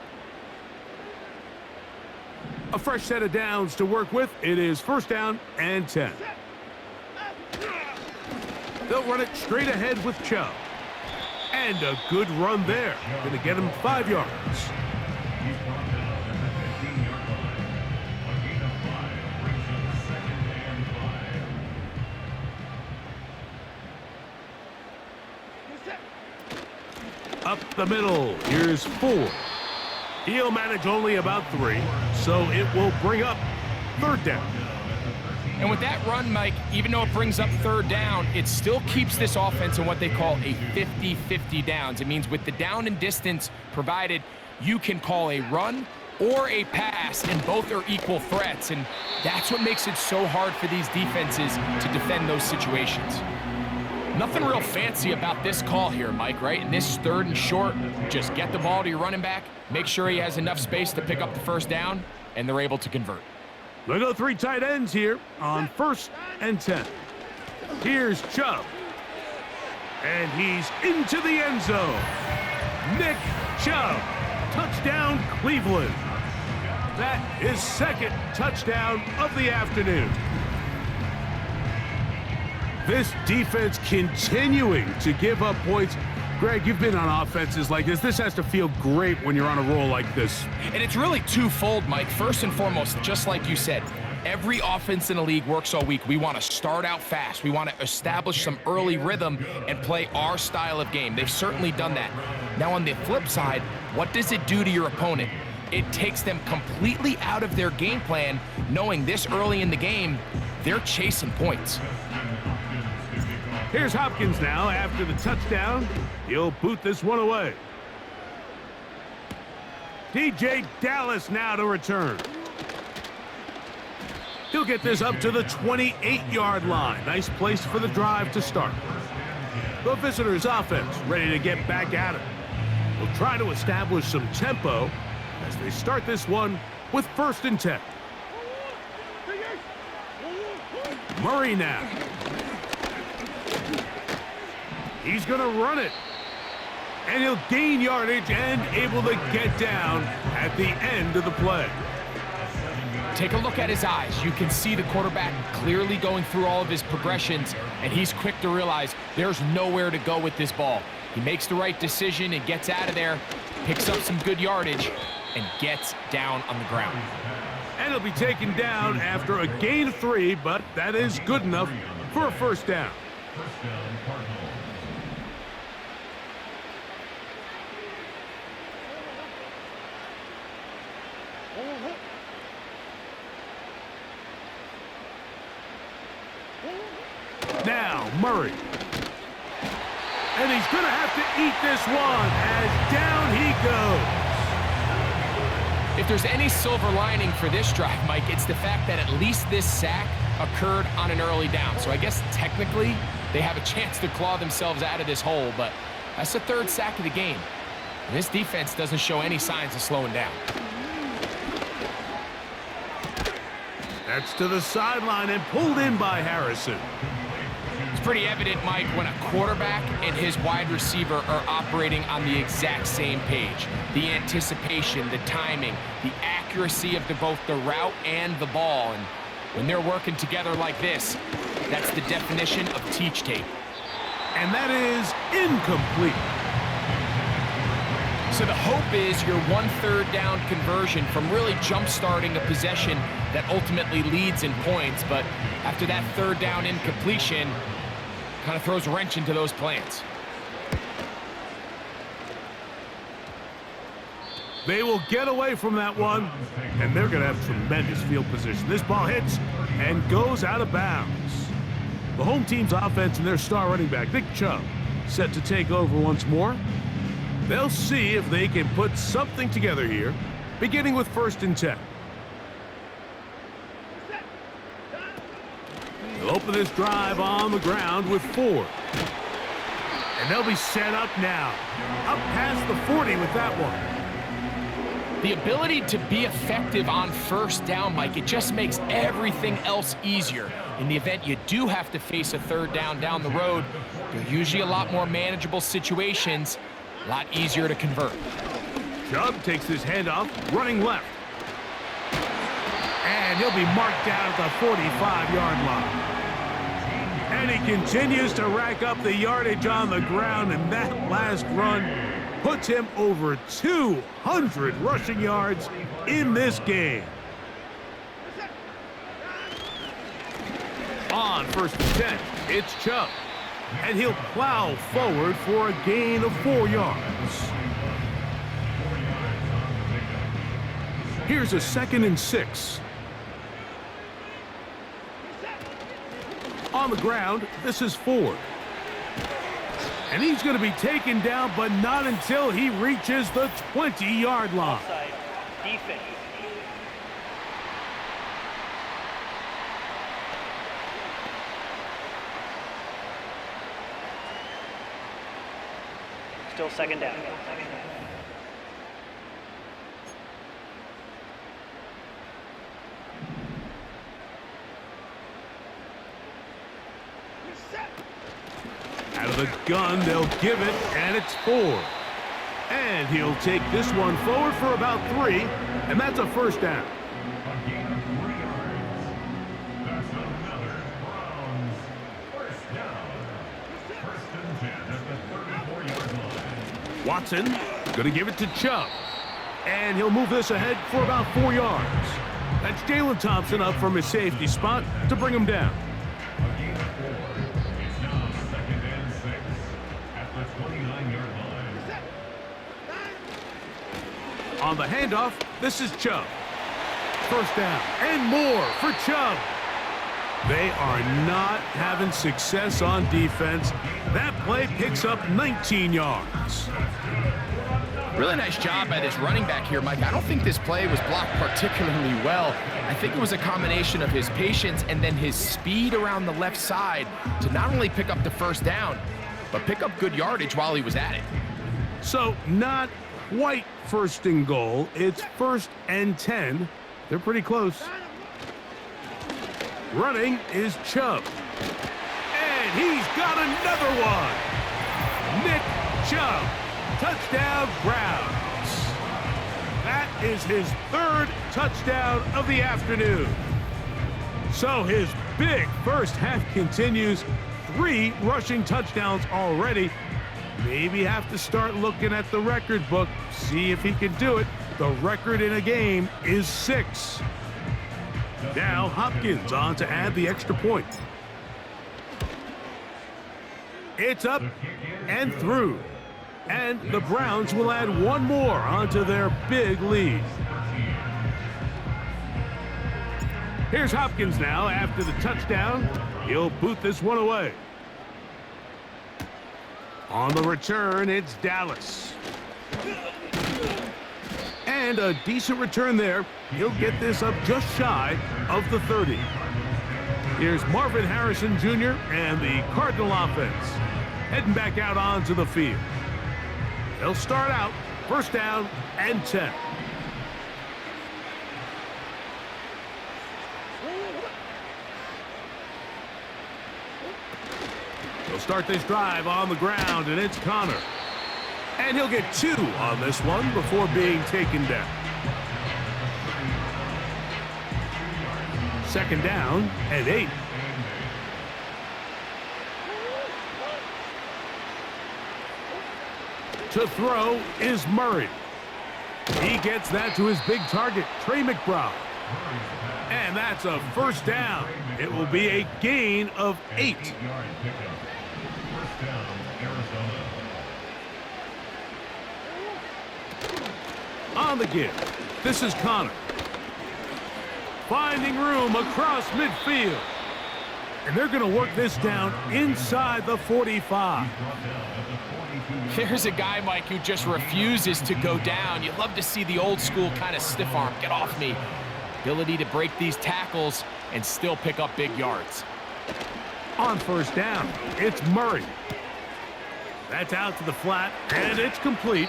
A fresh set of downs to work with. It is 1st down and 10. They'll run it straight ahead with Chubb. And a good run there. Going to get him 5 yards. He's brought down at the 15-yard line. A gain of 5 brings up 2nd and 5. Up the middle. Here's 4. He'll manage only about 3, so it will bring up 3rd down. And with that run, Mike, even though it brings up 3rd down, it still keeps this offense in what they call a 50-50 downs. It means with the down and distance provided, you can call a run or a pass, and both are equal threats. And that's what makes it so hard for these defenses to defend those situations. Nothing real fancy about this call here, Mike, right? In this 3rd and short, just get the ball to your running back, make sure he has enough space to pick up the 1st down, and they're able to convert. They'll go 3 tight ends here on 1st and 10. Here's Chubb. And he's into the end zone. Nick Chubb. Touchdown, Cleveland. That is 2nd touchdown of the afternoon. This defense continuing to give up points. Greg, you've been on offenses like this. This has to feel great when you're on a roll like this. And it's really twofold, Mike. First and foremost, just like you said, every offense in the league works all week. We want to start out fast. We want to establish some early rhythm and play our style of game. They've certainly done that. Now, on the flip side, what does it do to your opponent? It takes them completely out of their game plan, knowing this early in the game, they're chasing points. Here's Hopkins now after the touchdown. He'll boot this one away. DJ Dallas now to return. He'll get this up to the 28-yard line. Nice place for the drive to start. The visitors' offense ready to get back at it. We'll try to establish some tempo as they start this one with 1st and 10. Murray now. He's going to run it. And he'll gain yardage and able to get down at the end of the play. Take a look at his eyes. You can see the quarterback clearly going through all of his progressions, and he's quick to realize there's nowhere to go with this ball. He makes the right decision and gets out of there, picks up some good yardage, and gets down on the ground. And he'll be taken down after a gain of 3, but that is good enough for a 1st down. 1st down, Cardinals. Now, Murray. And he's going to have to eat this one as down he goes. If there's any silver lining for this drive, Mike, it's the fact that at least this sack occurred on an early down. So I guess technically they have a chance to claw themselves out of this hole, but that's the 3rd sack of the game. And this defense doesn't show any signs of slowing down. That's to the sideline and pulled in by Harrison. It's pretty evident, Mike, when a quarterback and his wide receiver are operating on the exact same page. The anticipation, the timing, the accuracy of both the route and the ball. And when they're working together like this, that's the definition of teach tape. And that is incomplete. So the hope is your 1/3 down conversion from really jump-starting a possession that ultimately leads in points. But after that 3rd down incompletion, kind of throws a wrench into those plans. They will get away from that one, and they're going to have tremendous field position. This ball hits and goes out of bounds. The home team's offense and their star running back, Nick Chubb, set to take over once more. They'll see if they can put something together here, beginning with 1st and 10. They'll open this drive on the ground with 4. And they'll be set up now. Up past the 40 with that one. The ability to be effective on first down, Mike, it just makes everything else easier. In the event you do have to face a third down the road, they're usually a lot more manageable situations, a lot easier to convert. Chubb takes his handoff, running left. And he'll be marked down at the 45-yard line. And he continues to rack up the yardage on the ground, and that last run puts him over 200 rushing yards in this game. On 1st and 10, it's Chubb. And he'll plow forward for a gain of 4 yards. Here's a 2nd and 6. On the ground, this is Ford. And he's going to be taken down, but not until he reaches the 20-yard line. Offside. Defense. Still 2nd down. Out of the gun, they'll give it, and it's Ford. And he'll take this one forward for about 3, and that's a 1st down. A gain of 3 yards. That's another Browns 1st down. 1st and 10 at the 34-yard line. Watson going to give it to Chubb. And he'll move this ahead for about 4 yards. That's Jalen Thompson up from his safety spot to bring him down. A gain of 4. It's now 2nd and 6 at the 29-yard line. On the handoff, this is Chubb. 1st down and more for Chubb. They are not having success on defense. That play picks up 19 yards. Really nice job by this running back here, Mike. I don't think this play was blocked particularly well. I think it was a combination of his patience and then his speed around the left side to not only pick up the 1st down, but pick up good yardage while he was at it. So not quite 1st and goal. It's 1st and 10. They're pretty close. Running is Chubb. And he's got another one. Nick Chubb. Touchdown, Browns. That is his 3rd touchdown of the afternoon. So his big first half continues. 3 rushing touchdowns already. Maybe have to start looking at the record book, see if he can do it. The record in a game is 6. Now Hopkins on to add the extra point. It's up and through. And the Browns will add 1 more onto their big lead. Here's Hopkins now after the touchdown. He'll boot this one away. On the return, it's Dallas. And a decent return there. He'll get this up just shy of the 30. Here's Marvin Harrison Jr. and the Cardinal offense heading back out onto the field. They'll start out 1st down and 10. They'll start this drive on the ground, and it's Connor. And he'll get 2 on this one before being taken down. 2nd down and 8. To throw is Murray. He gets that to his big target, Trey McBride. And that's a 1st down. It will be a gain of 8. 1st down, Arizona. On the give, this is Connor. Finding room across midfield. And they're going to work this down inside the 45. There's a guy, Mike, who just refuses to go down. You love to see the old school kind of stiff arm. Get off me. Ability to break these tackles and still pick up big yards. On 1st down, it's Murray. That's out to the flat, and it's complete.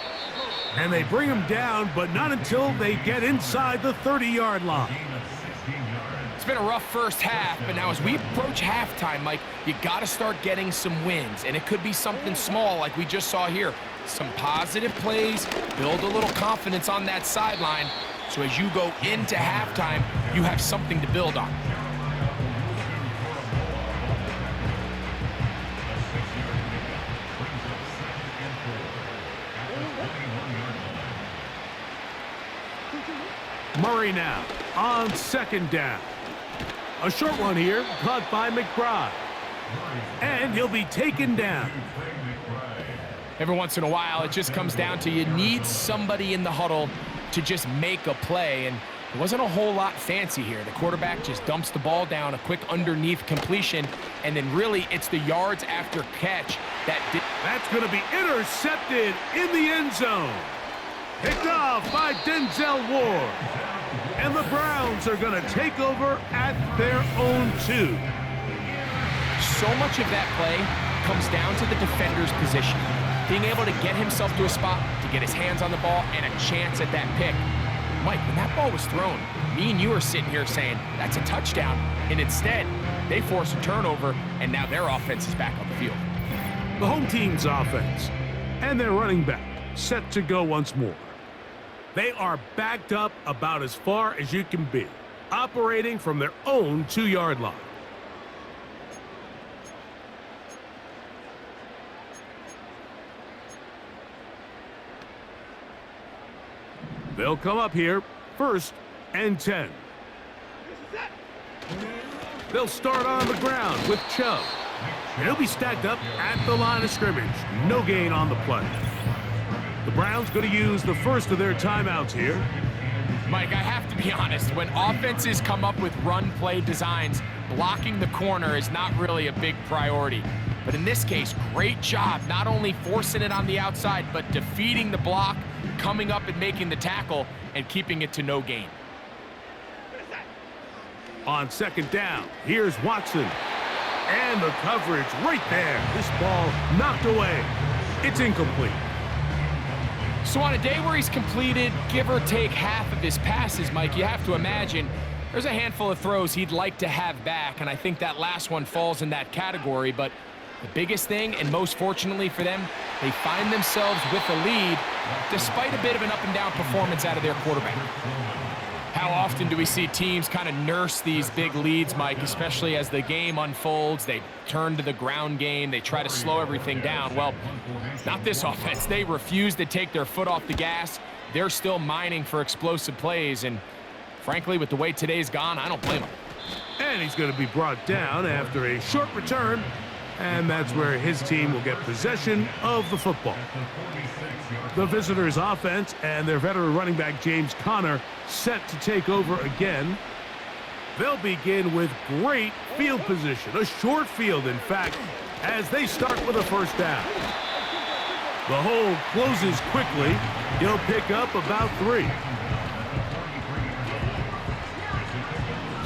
And they bring him down, but not until they get inside the 30-yard line. It's been a rough first half, but now as we approach halftime, Mike, you got to start getting some wins, and it could be something small like we just saw here. Some positive plays, build a little confidence on that sideline, so as you go into halftime, you have something to build on. Murray now on second down. A short one here, caught by McBride. And he'll be taken down. Every once in a while, it just comes down to you need somebody in the huddle to just make a play, and it wasn't a whole lot fancy here. The quarterback just dumps the ball down, a quick underneath completion, and then really it's the yards after catch that did. That's going to be intercepted in the end zone. Picked off by Denzel Ward. And the Browns are going to take over at their own 2. So much of that play comes down to the defender's position. Being able to get himself to a spot, to get his hands on the ball, and a chance at that pick. Mike, when that ball was thrown, me and you are sitting here saying, that's a touchdown. And instead, they force a turnover, and now their offense is back on the field. The home team's offense and their running back set to go once more. They are backed up about as far as you can be, operating from their own 2-yard line. They'll come up here, 1st and 10. They'll start on the ground with Chubb. And he'll be stacked up at the line of scrimmage. No gain on the play. The Browns going to use the first of their timeouts here. Mike, I have to be honest. When offenses come up with run-play designs, blocking the corner is not really a big priority. But in this case, great job not only forcing it on the outside, but defeating the block, coming up and making the tackle, and keeping it to no gain. On second down, here's Watson. And the coverage right there. This ball knocked away. It's incomplete. So on a day where he's completed, give or take half of his passes, Mike, you have to imagine there's a handful of throws he'd like to have back, and I think that last one falls in that category. But the biggest thing, and most fortunately for them, they find themselves with a lead despite a bit of an up-and-down performance out of their quarterback. How often do we see teams kind of nurse these big leads, Mike, especially as the game unfolds? They turn to the ground game. They try to slow everything down. Well, not this offense. They refuse to take their foot off the gas. They're still mining for explosive plays, and frankly, with the way today's gone, I don't blame them. And he's going to be brought down after a short return, and that's where his team will get possession of the football. The visitors' offense and their veteran running back James Conner set to take over again. They'll begin with great field position, a short field in fact, as they start with a first down. The hole closes quickly. He'll pick up about 3.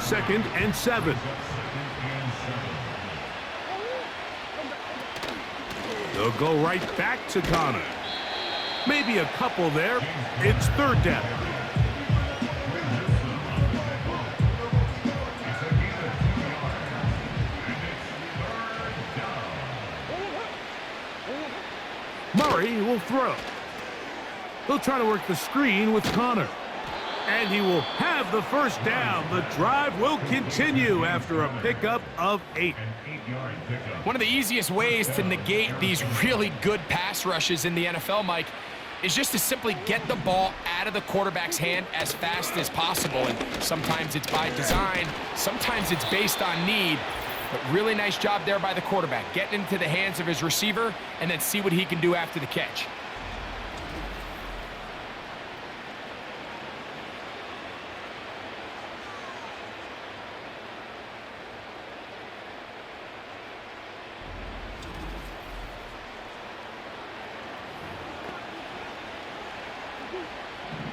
2nd and 7. They'll go right back to Conner. Maybe a couple there. It's 3rd down. Murray will throw. He'll try to work the screen with Conner. And he will have the first down. The drive will continue after a pickup of 8. One of the easiest ways to negate these really good pass rushes in the NFL, Mike, is just to simply get the ball out of the quarterback's hand as fast as possible. And sometimes it's by design, sometimes it's based on need. But really nice job there by the quarterback, getting into the hands of his receiver and then see what he can do after the catch.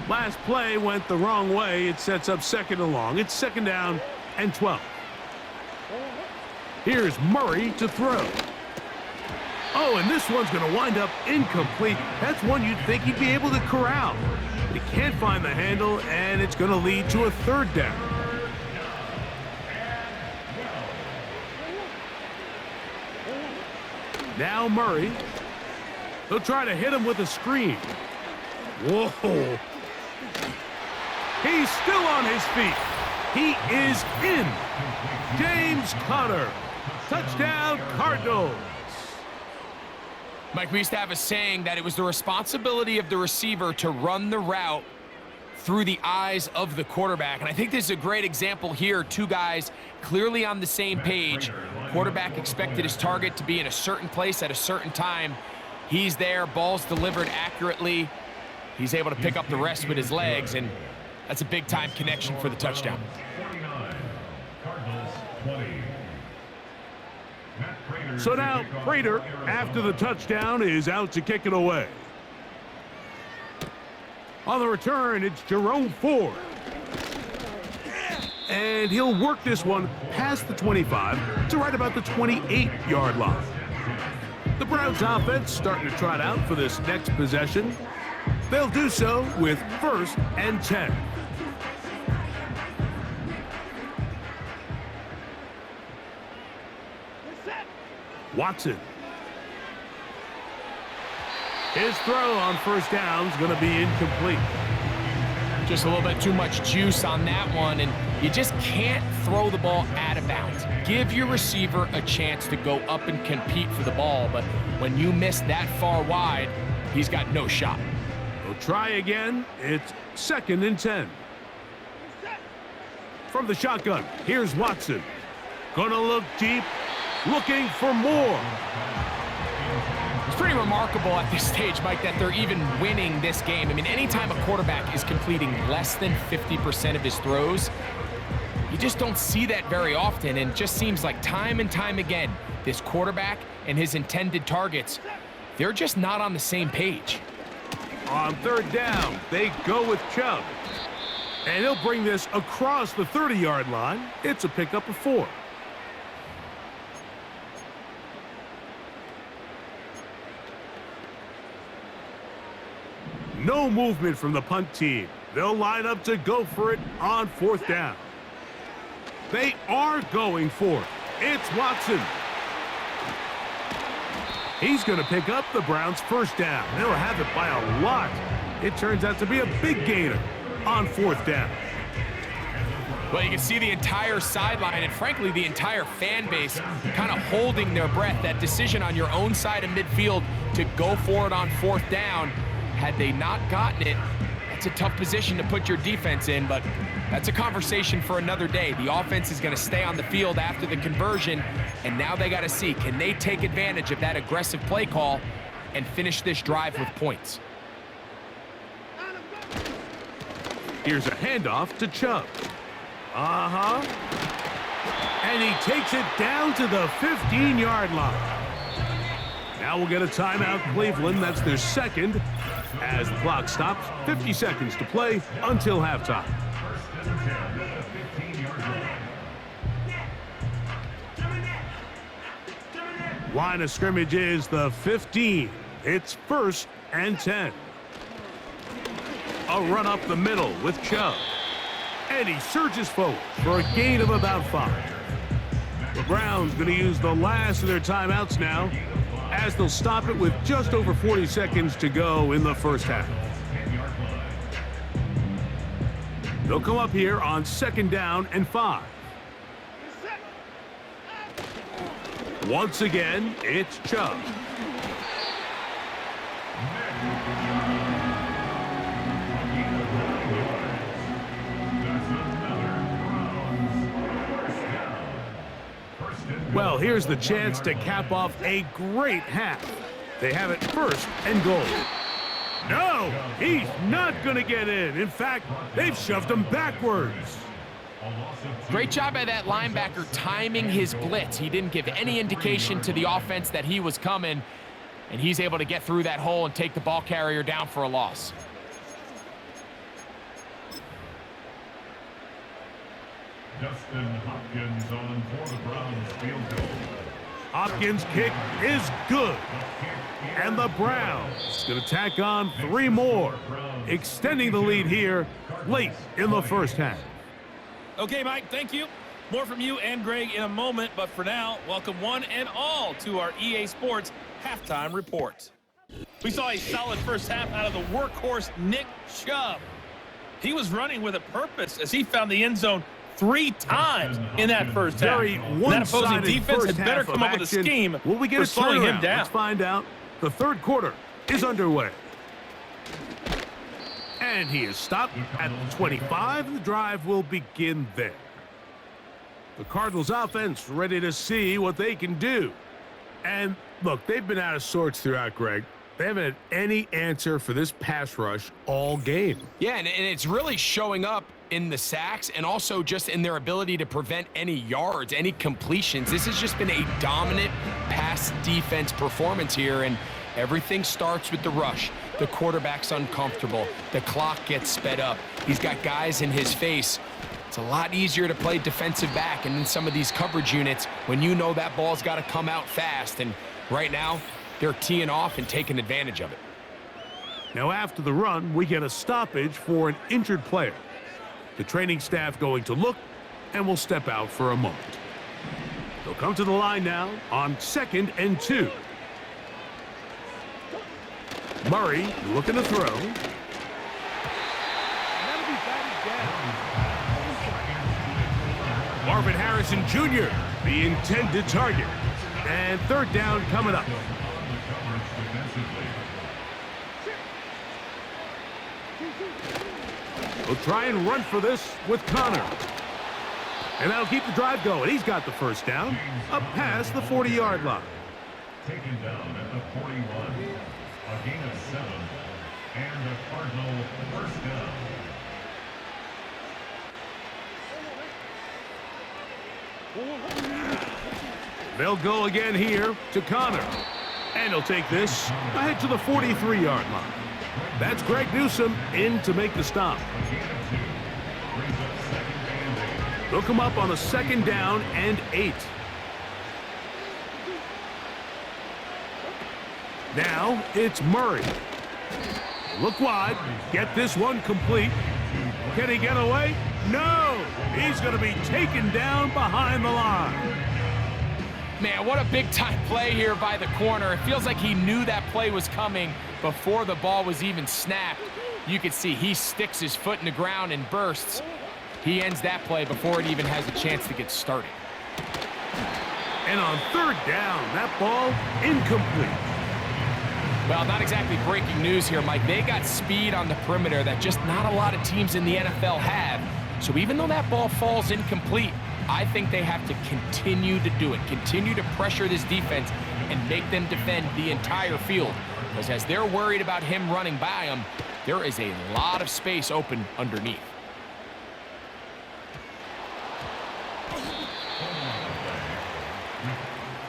Last play went the wrong way. It sets up 2nd and long. It's 2nd down and 12. Here's Murray to throw. Oh, and this one's going to wind up incomplete. That's one you'd think he'd be able to corral. But he can't find the handle, and it's going to lead to a third down. Now Murray. They'll try to hit him with a screen. Whoa. He's still on his feet. He is in. James Conner. Touchdown, Cardinals. Mike, we used to have a saying that it was the responsibility of the receiver to run the route through the eyes of the quarterback. And I think this is a great example here. Two guys clearly on the same page. Quarterback expected his target to be in a certain place at a certain time. He's there, ball's delivered accurately. He's able to pick up the rest with his legs, and that's a big-time connection for the touchdown. 49, Cardinals 20. So now Prater, after the touchdown, is out to kick it away. On the return, it's Jerome Ford. And he'll work this one past the 25 to right about the 28-yard line. The Browns offense starting to trot out for this next possession. They'll do so with 1st and 10. Watson. His throw on 1st down is going to be incomplete. Just a little bit too much juice on that one, and you just can't throw the ball out of bounds. Give your receiver a chance to go up and compete for the ball, but when you miss that far wide, he's got no shot. We'll try again. It's 2nd and 10. From the shotgun, here's Watson. Gonna look deep, looking for more. It's pretty remarkable at this stage, Mike, that they're even winning this game. I mean, anytime a quarterback is completing less than 50% of his throws, you just don't see that very often, and it just seems like time and time again, this quarterback and his intended targets, they're just not on the same page. On 3rd down, they go with Chubb. And he'll bring this across the 30-yard line. It's a pickup of 4. No movement from the punt team. They'll line up to go for it on 4th down. They are going for it. It's Watson. He's going to pick up the Browns' 1st down. They'll have it by a lot. It turns out to be a big gainer on 4th down. Well, you can see the entire sideline and, frankly, the entire fan base kind of holding their breath. That decision on your own side of midfield to go for it on 4th down, had they not gotten it, that's a tough position to put your defense in, but that's a conversation for another day. The offense is going to stay on the field after the conversion, and now they got to see, can they take advantage of that aggressive play call and finish this drive with points? Here's a handoff to Chubb. And he takes it down to the 15-yard line. Now we'll get a timeout, Cleveland. That's their 2nd. As the clock stops, 50 seconds to play until halftime. 1st and 10 at the 15-yard line. Line of scrimmage is the 15. It's 1st and 10. A run up the middle with Chubb. And he surges forward for a gain of about 5. The Browns going to use the last of their timeouts now, as they'll stop it with just over 40 seconds to go in the 1st half. They'll come up here on 2nd down and 5. Once again, it's Chubb. Well, here's the chance to cap off a great half. They have it 1st and goal. No, he's not going to get in. In fact, they've shoved him backwards. Great job by that linebacker timing his blitz. He didn't give any indication to the offense that he was coming, and he's able to get through that hole and take the ball carrier down for a loss. Justin Hopkins on for the Browns field goal. Hopkins' kick is good. And the Browns going to tack on 3 more, extending the lead here late in the first half. Okay, Mike, thank you. More from you and Greg in a moment, but for now, welcome one and all to our EA Sports Halftime Report. We saw a solid first half out of the workhorse Nick Chubb. He was running with a purpose as he found the end zone 3 times in that first half. Very That opposing one-sided defense first had better half come of up with a action. scheme Will we get for a slowing him turnaround? down. Let's find out. The third quarter is underway. And he is stopped at the 25. The drive will begin there. The Cardinals offense ready to see what they can do. And look, they've been out of sorts throughout, Greg. They haven't had any answer for this pass rush all game. Yeah, and it's really showing up in the sacks and also just in their ability to prevent any yards, any completions. This has just been a dominant pass defense performance here, and everything starts with the rush. The quarterback's uncomfortable. The clock gets sped up. He's got guys in his face. It's a lot easier to play defensive back and in some of these coverage units when you know that ball's got to come out fast, and right now they're teeing off and taking advantage of it. Now after the run, we get a stoppage for an injured player. The training staff going to look and will step out for a moment. They'll come to the line now on 2nd and 2. Murray looking to throw. Marvin Harrison Jr., the intended target. And 3rd down coming up. We'll try and run for this with Connor. And that'll keep the drive going. He's got the first down, up past the 40-yard line. Taken down at the 41. A gain of 7. And a Cardinal first down. They'll go again here to Connor. And he'll take this ahead to the 43-yard line. That's Greg Newsome in to make the stop. They'll come up on a 2nd down and 8. Now it's Murray. Look wide. Get this one complete. Can he get away? No! He's going to be taken down behind the line. Man, what a big-time play here by the corner. It feels like he knew that play was coming before the ball was even snapped. You can see he sticks his foot in the ground and bursts. He ends that play before it even has a chance to get started. And on 3rd down, that ball incomplete. Well, not exactly breaking news here, Mike. They got speed on the perimeter that just not a lot of teams in the NFL have. So even though that ball falls incomplete, I think they have to continue to do it, continue to pressure this defense and make them defend the entire field. Because as they're worried about him running by them, there is a lot of space open underneath.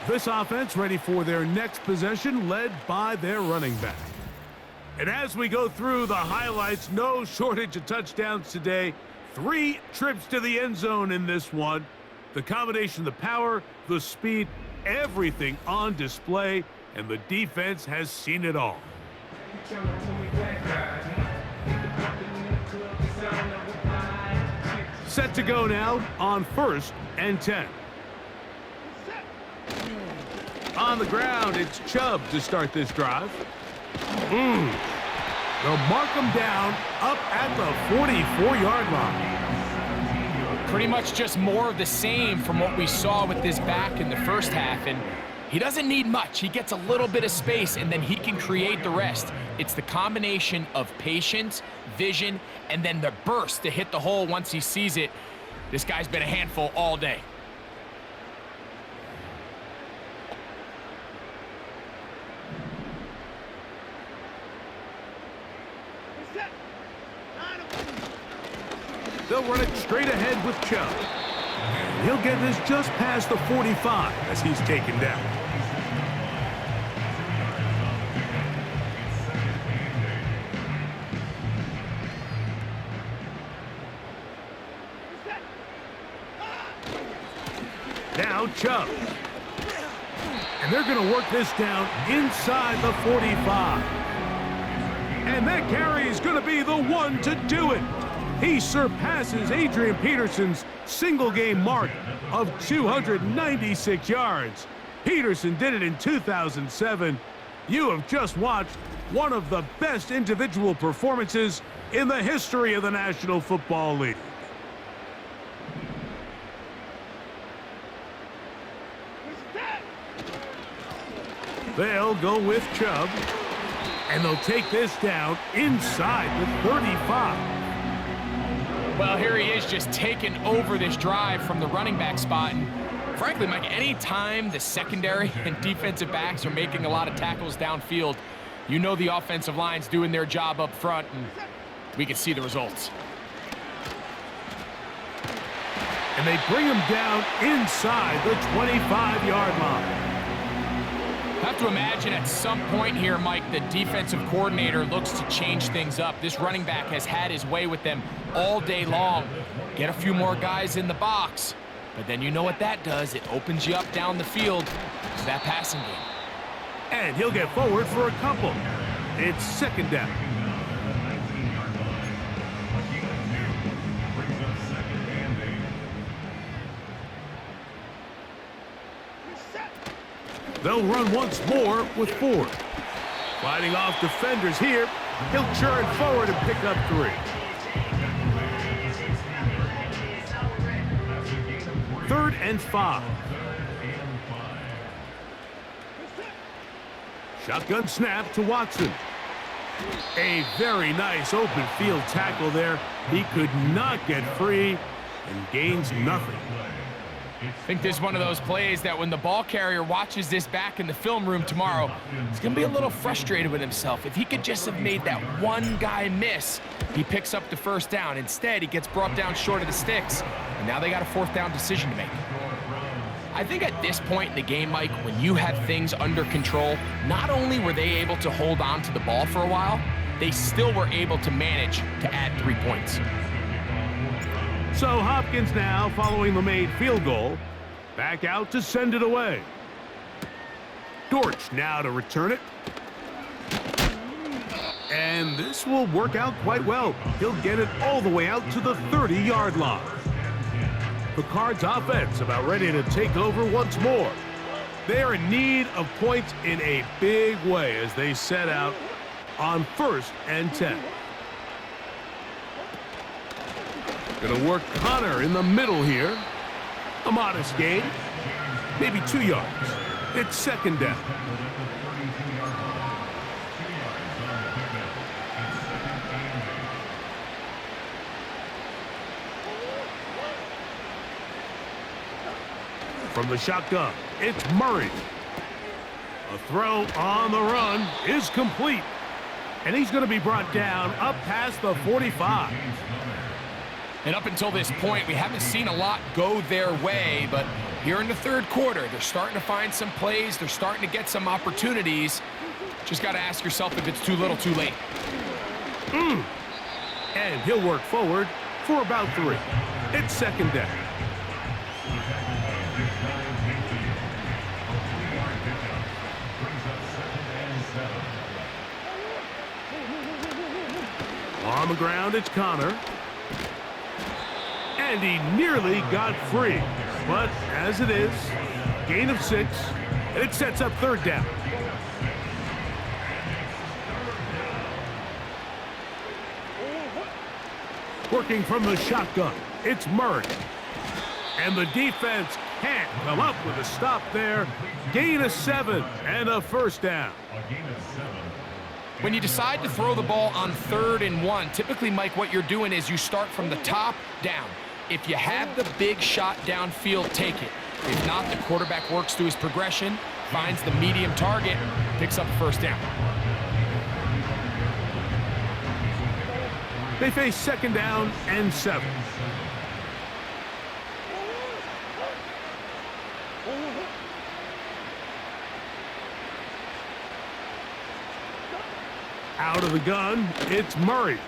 This offense ready for their next possession, led by their running back. And as we go through the highlights, no shortage of touchdowns today. 3 trips to the end zone in this one. The combination of the power, the speed, everything on display, and the defense has seen it all. Set to go now on 1st and 10. On the ground, it's Chubb to start this drive. They'll mark him down up at the 44-yard line. Pretty much just more of the same from what we saw with this back in the first half, and he doesn't need much. He gets a little bit of space, and then he can create the rest. It's the combination of patience, vision, and then the burst to hit the hole once he sees it. This guy's been a handful all day. They'll run it straight ahead with Chubb. And he'll get this just past the 45 as he's taken down. Now Chubb. And they're going to work this down inside the 45. And that carry is going to be the one to do it. He surpasses Adrian Peterson's single-game mark of 296 yards. Peterson did it in 2007. You have just watched one of the best individual performances in the history of the National Football League. They'll go with Chubb, and they'll take this down inside the 35. Well, here he is just taking over this drive from the running back spot. And frankly, Mike, any time the secondary and defensive backs are making a lot of tackles downfield, you know the offensive line's doing their job up front, and we can see the results. And they bring him down inside the 25-yard line. I have to imagine at some point here, Mike, the defensive coordinator looks to change things up. This running back has had his way with them all day long. Get a few more guys in the box. But then you know what that does. It opens you up down the field to that passing game. And he'll get forward for a couple. It's second down. They'll run once more with Ford. Fighting off defenders here. He'll churn forward and pick up 3. Third and 5. Shotgun snap to Watson. A very nice open field tackle there. He could not get free and gains nothing. I think this is one of those plays that when the ball carrier watches this back in the film room tomorrow, he's going to be a little frustrated with himself. If he could just have made that one guy miss, he picks up the first down. Instead, he gets brought down short of the sticks, and now they got a fourth down decision to make. I think at this point in the game, Mike, when you have things under control, not only were they able to hold on to the ball for a while, they still were able to manage to add 3 points. So Hopkins now, following the made field goal, back out to send it away. Dortch now to return it. And this will work out quite well. He'll get it all the way out to the 30-yard line. The Cards offense about ready to take over once more. They are in need of points in a big way as they set out on 1st and 10. Gonna work Connor in the middle here. A modest gain, maybe 2 yards. It's second down. From the shotgun, it's Murray. A throw on the run is complete. And he's going to be brought down up past the 45. And up until this point, we haven't seen a lot go their way, but here in the third quarter, they're starting to find some plays. They're starting to get some opportunities. Just got to ask yourself if it's too little, too late. And he'll work forward for about 3. It's second down. On the ground, it's Connor. And he nearly got free. But as it is, gain of 6, and it sets up third down. Working from the shotgun, it's Murray. And the defense can't come up with a stop there. Gain of 7 and a first down. When you decide to throw the ball on 3rd and 1, typically, Mike, what you're doing is you start from the top down. If you have the big shot downfield, take it. If not, the quarterback works through his progression, finds the medium target, picks up the first down. They face second down and 7. Out of the gun, it's Murray.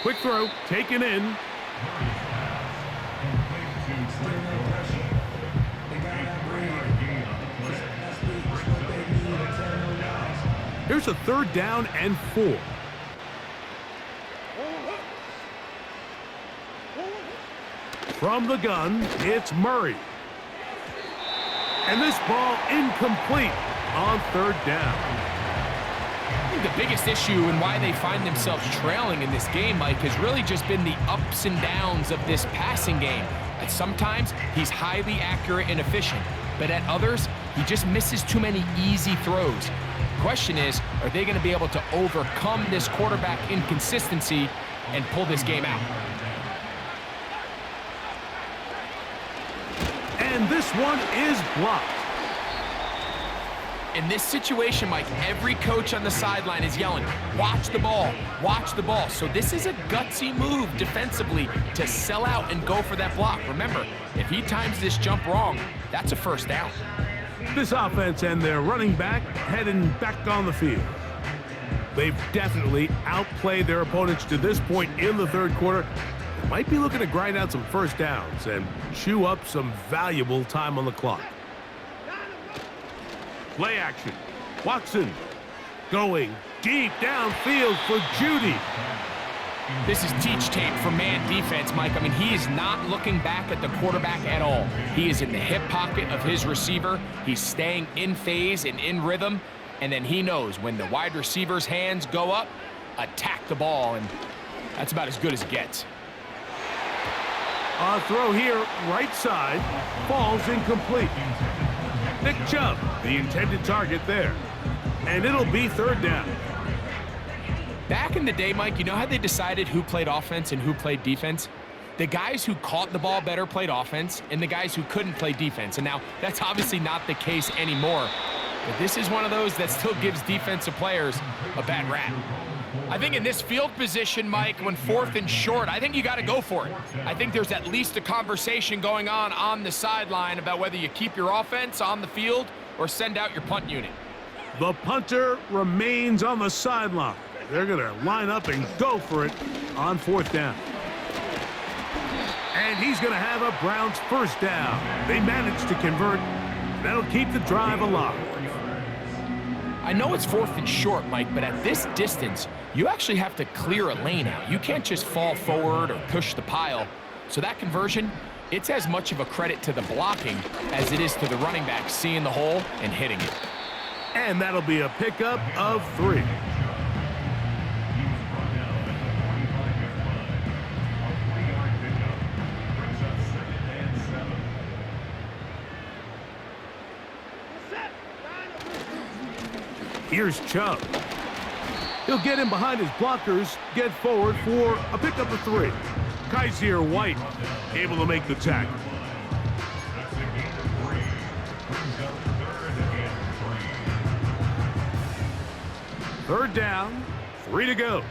Quick throw, taken in. Here's a 3rd down and 4. From the gun, it's Murray. And this ball incomplete on 3rd down. I think the biggest issue and why they find themselves trailing in this game, Mike, has really just been the ups and downs of this passing game. And sometimes he's highly accurate and efficient, but at others, he just misses too many easy throws. The question is, are they going to be able to overcome this quarterback inconsistency and pull this game out? And this one is blocked. In this situation, Mike, every coach on the sideline is yelling, watch the ball, watch the ball. So this is a gutsy move defensively to sell out and go for that block. Remember, if he times this jump wrong, that's a 1st down. This offense and their running back heading back on the field. They've definitely outplayed their opponents to this point in the 3rd quarter. They might be looking to grind out some 1st downs and chew up some valuable time on the clock. Play action. Watson going deep downfield for Judy. This is teach tape for man defense, Mike. I mean, he is not looking back at the quarterback at all. He is in the hip pocket of his receiver. He's staying in phase and in rhythm. And then he knows when the wide receiver's hands go up, attack the ball. And that's about as good as it gets. A throw here, right side, falls incomplete. Nick Chubb, the intended target there. And it'll be 3rd down. Back in the day, Mike, you know how they decided who played offense and who played defense? The guys who caught the ball better played offense, and the guys who couldn't play defense. And now, that's obviously not the case anymore. But this is one of those that still gives defensive players a bad rap. I think in this field position, Mike, when 4th and short, I think you got to go for it. I think there's at least a conversation going on the sideline about whether you keep your offense on the field or send out your punt unit. The punter remains on the sideline. They're going to line up and go for it on 4th down. And he's going to have a Browns 1st down. They managed to convert. That'll keep the drive alive. I know it's 4th and short, Mike, but at this distance, you actually have to clear a lane out. You can't just fall forward or push the pile. So that conversion, it's as much of a credit to the blocking as it is to the running back seeing the hole and hitting it. And that'll be a pickup of 3. Here's Chubb. He'll get in behind his blockers, get forward for a pickup of 3. Kaiser White able to make the tackle. 3rd down, 3 to go.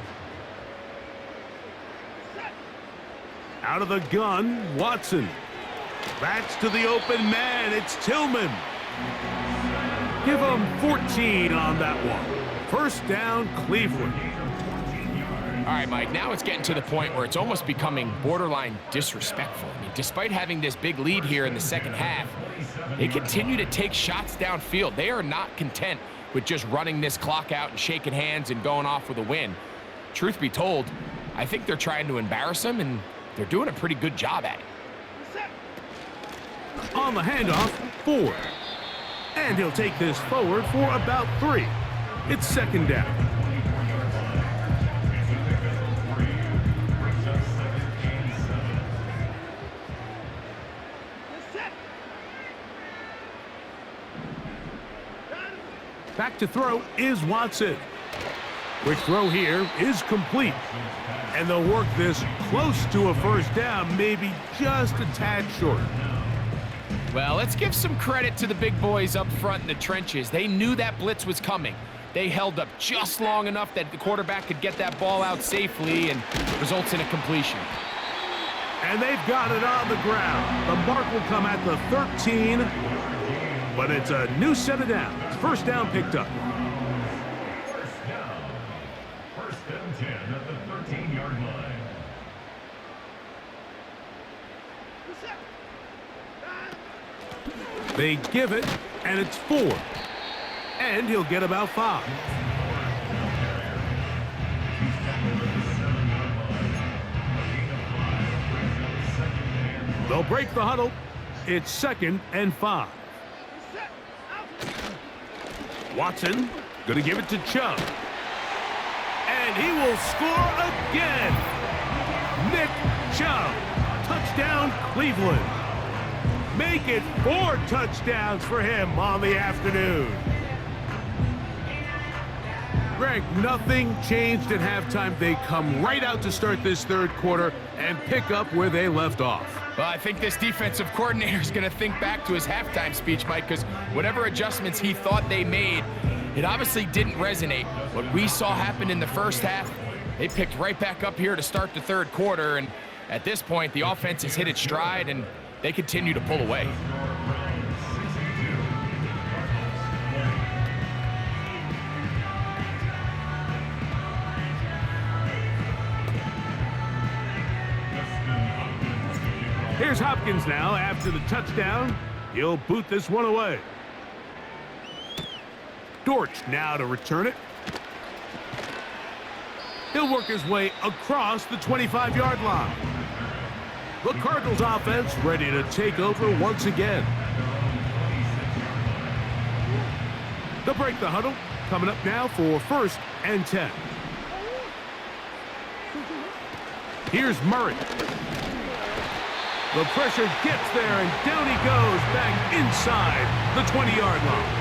Out of the gun, Watson. Backs to the open man, it's Tillman. Give him 14 on that one. 1st down, Cleveland. All right, Mike, now it's getting to the point where it's almost becoming borderline disrespectful. I mean, despite having this big lead here in the 2nd half, they continue to take shots downfield. They are not content with just running this clock out and shaking hands and going off with a win. Truth be told, I think they're trying to embarrass them, and they're doing a pretty good job at it. On the handoff, Ford. And he'll take this forward for about 3. It's 2nd down. Back to throw is Watson. Quick throw here is complete. And they'll work this close to a 1st down, maybe just a tad short. Well, let's give some credit to the big boys up front in the trenches. They knew that blitz was coming. They held up just long enough that the quarterback could get that ball out safely and results in a completion. And they've got it on the ground. The mark will come at the 13, but it's a new set of downs. 1st down picked up. 1st down. 1st and 10 at the 13-yard line. They give it, and it's 4. And he'll get about 5. They'll break the huddle. It's 2nd and 5. Watson going to give it to Chubb. And he will score again. Nick Chubb. Touchdown, Cleveland. Make it 4 touchdowns for him on the afternoon. Greg, nothing changed at halftime. They come right out to start this third quarter and pick up where they left off. Well, I think this defensive coordinator is going to think back to his halftime speech, Mike, because whatever adjustments he thought they made, it obviously didn't resonate. What we saw happen in the first half, they picked right back up here to start the third quarter, and at this point, the offense has hit its stride, and they continue to pull away. Here's Hopkins now after the touchdown. He'll boot this one away. Dortch now to return it. He'll work his way across the 25-yard line. The Cardinals offense ready to take over once again. They'll break the huddle. Coming up now for 1st and 10. Here's Murray. The pressure gets there, and down he goes back inside the 20-yard line.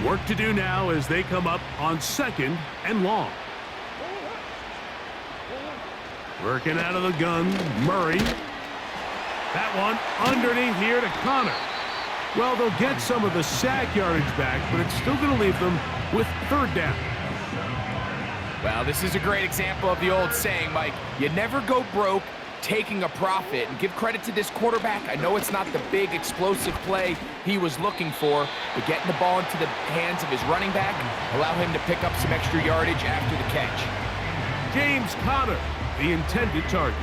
Work to do now as they come up on 2nd and long. Working out of the gun, Murray. That one underneath here to Connor. Well, they'll get some of the sack yardage back, but it's still going to leave them with 3rd down. Well, this is a great example of the old saying, Mike, you never go broke taking a profit. And give credit to this quarterback. I know it's not the big explosive play he was looking for, but getting the ball into the hands of his running back allow him to pick up some extra yardage after the catch. James Conner, the intended target.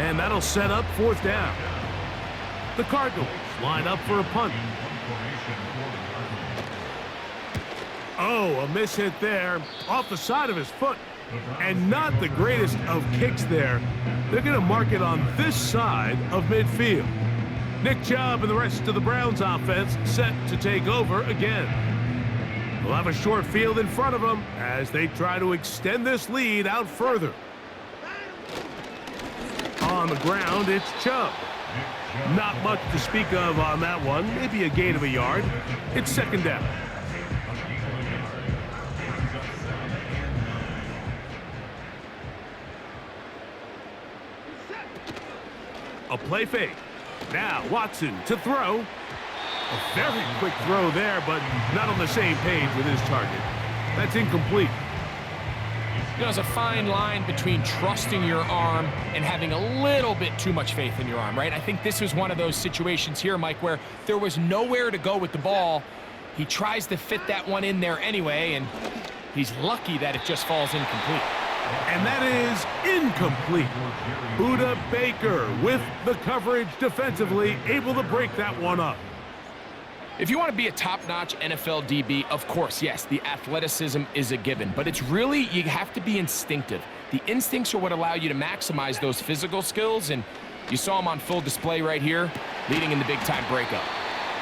And that'll set up 4th down. The Cardinals line up for a punt. Oh, a miss hit there, off the side of his foot. And not the greatest of kicks there. They're going to mark it on this side of midfield. Nick Chubb and the rest of the Browns offense set to take over again. They'll have a short field in front of them as they try to extend this lead out further. On the ground, it's Chubb. Not much to speak of on that one. Maybe a gain of a yard. It's 2nd down. A play fake. Now Watson to throw. A very quick throw there, but not on the same page with his target. That's incomplete. You know, there's a fine line between trusting your arm and having a little bit too much faith in your arm, right? I think this was one of those situations here, Mike, where there was nowhere to go with the ball. He tries to fit that one in there anyway, and he's lucky that it just falls incomplete. And that is incomplete. Buda Baker with the coverage defensively, able to break that one up. If you want to be a top-notch NFL DB, of course, yes, the athleticism is a given. But it's really, you have to be instinctive. The instincts are what allow you to maximize those physical skills, and you saw him on full display right here, leading in the big-time breakup.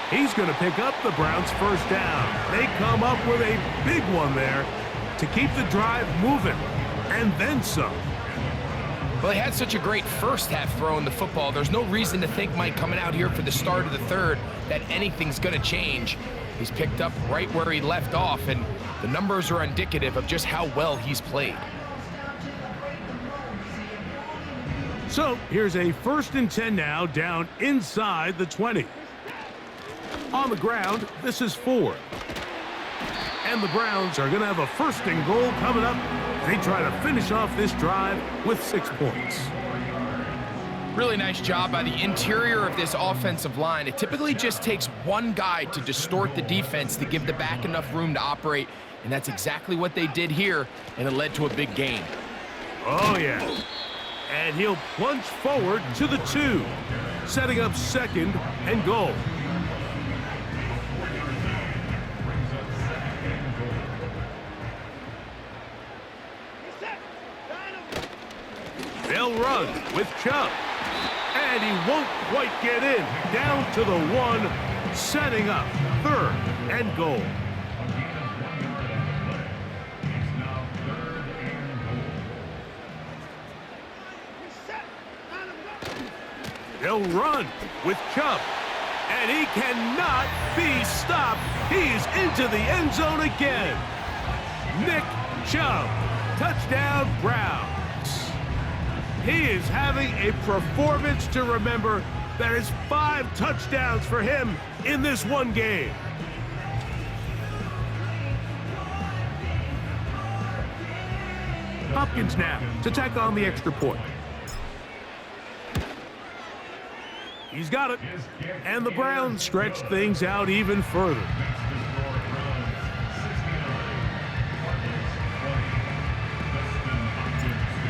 He's going to pick up the Browns' 1st down. They come up with a big one there to keep the drive moving, and then some. Well, he had such a great first half throwing the football. There's no reason to think, Mike, coming out here for the start of the third, that anything's going to change. He's picked up right where he left off, and the numbers are indicative of just how well he's played. So here's a 1st and 10 now, down inside the 20. On the ground, this is 4. And the Browns are going to have a 1st and goal coming up. They try to finish off this drive with 6 points. Really nice job by the interior of this offensive line. It typically just takes one guy to distort the defense to give the back enough room to operate, and that's exactly what they did here, and it led to a big gain. Oh, yeah. And he'll plunge forward to the 2, setting up 2nd and goal. They'll run with Chubb. And he won't quite get in. Down to the 1, setting up 3rd and goal. A gain of 1 yard on the play. It's now 3rd and goal. They'll run with Chubb. And he cannot be stopped. He's into the end zone again. Nick Chubb. Touchdown, Browns. He is having a performance to remember. That is 5 touchdowns for him in this one game. Hopkins now to tack on the extra point. He's got it. And the Browns stretch things out even further.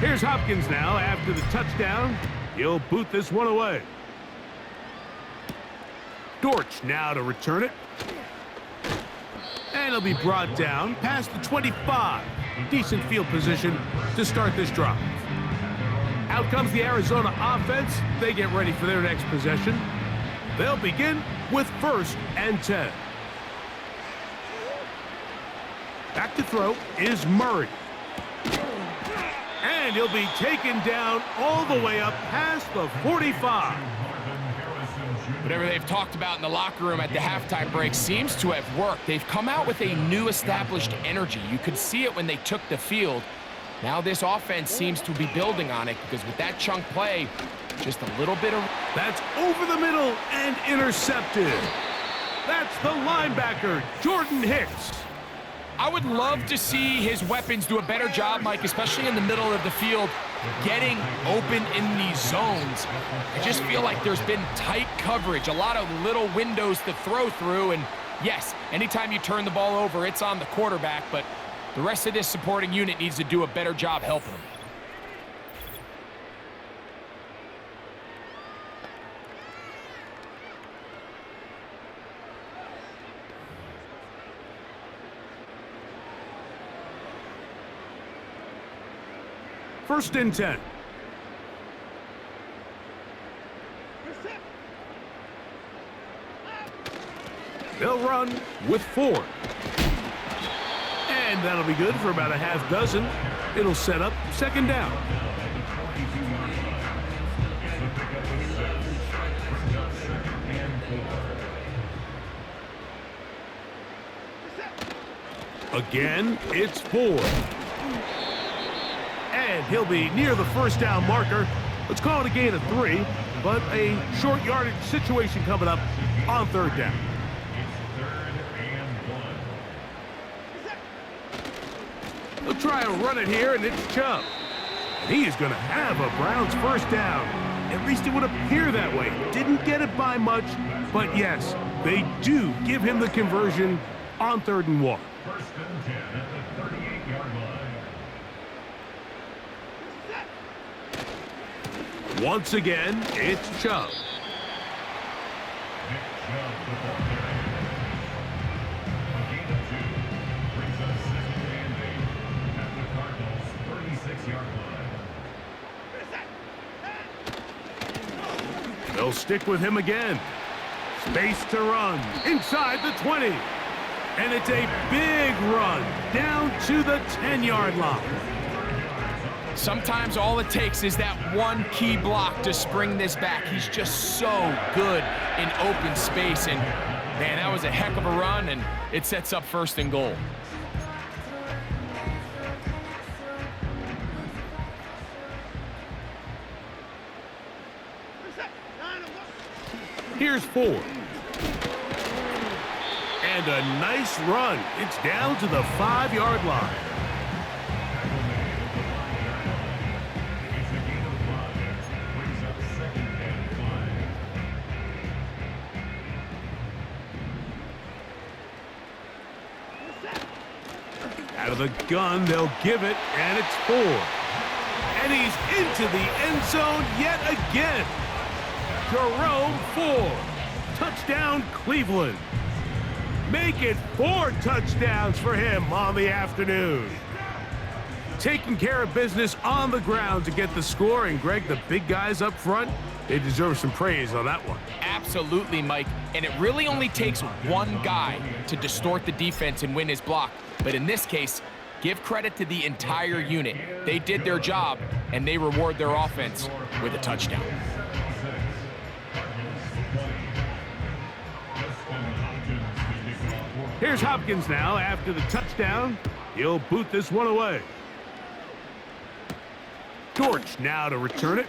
Here's Hopkins now after the touchdown. He'll boot this one away. Dortch now to return it. And he'll be brought down past the 25. Decent field position to start this drive. Out comes the Arizona offense. They get ready for their next possession. They'll begin with 1st and 10. Back to throw is Murray. And he'll be taken down all the way up past the 45. Whatever they've talked about in the locker room at the halftime break seems to have worked. They've come out with a new established energy. You could see it when they took the field. Now this offense seems to be building on it because with that chunk play, just a little bit of... That's over the middle and intercepted. That's the linebacker, Jordan Hicks. I would love to see his weapons do a better job, Mike, especially in the middle of the field, getting open in these zones. I just feel like there's been tight coverage, a lot of little windows to throw through, and yes, anytime you turn the ball over, it's on the quarterback, but the rest of this supporting unit needs to do a better job helping him. First and 10. They'll run with 4. And that'll be good for about a half dozen. It'll set up 2nd down. Again, it's 4. And he'll be near the 1st down marker. Let's call it a gain of 3, but a short yardage situation coming up on 3rd down. They'll try and run it here, and it's Chubb. And he is going to have a Browns 1st down. At least it would appear that way. Didn't get it by much, but yes, they do give him the conversion on 3rd and 1. 1st and 10 at the 38-yard line. Once again, it's Chubb. Nick Chubb, the ball carrier. A gain of 2 brings us 2nd and 8 at the Cardinals' 36-yard line. They'll stick with him again. Space to run inside the 20. And it's a big run down to the 10-yard line. Sometimes all it takes is that one key block to spring this back. He's just so good in open space. And, man, that was a heck of a run, and it sets up 1st and goal. Here's 4. And a nice run. It's down to the 5-yard line. It's a gain of 5. Brings up 2nd and 5. Out of the gun, they'll give it, and it's 4. And he's into the end zone yet again. Jerome Ford. Touchdown, Cleveland. Make it 4 touchdowns for him on the afternoon. taking care of business on the ground to get the score. And, Greg, the big guys up front, they deserve some praise on that one. Absolutely, Mike. And it really only takes one guy to distort the defense and win his block. But in this case, give credit to the entire unit. They did their job, and they reward their offense with a touchdown. Here's Hopkins now after the touchdown. He'll boot this one away. Dortch now to return it.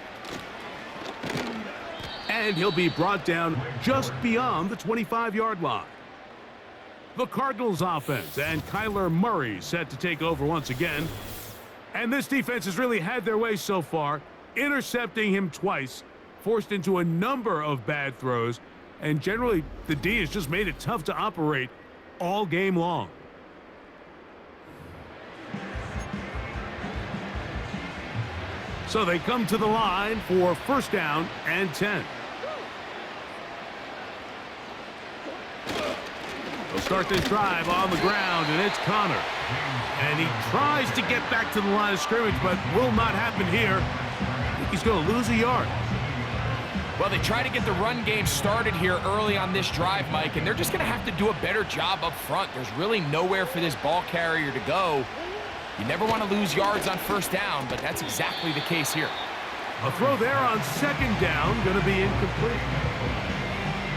And he'll be brought down just beyond the 25-yard line. The Cardinals offense and Kyler Murray set to take over once again. And this defense has really had their way so far, intercepting him twice, forced into a number of bad throws, and generally the D has just made it tough to operate all game long. So they come to the line for first down and 10. They'll start this drive on the ground, and it's Connor. And he tries to get back to the line of scrimmage, but will not happen here. I think he's going to lose a yard. Well, they try to get the run game started here early on this drive, Mike, and they're just going to have to do a better job up front. There's really nowhere for this ball carrier to go. You never want to lose yards on first down, but that's exactly the case here. A throw there on second down, going to be incomplete.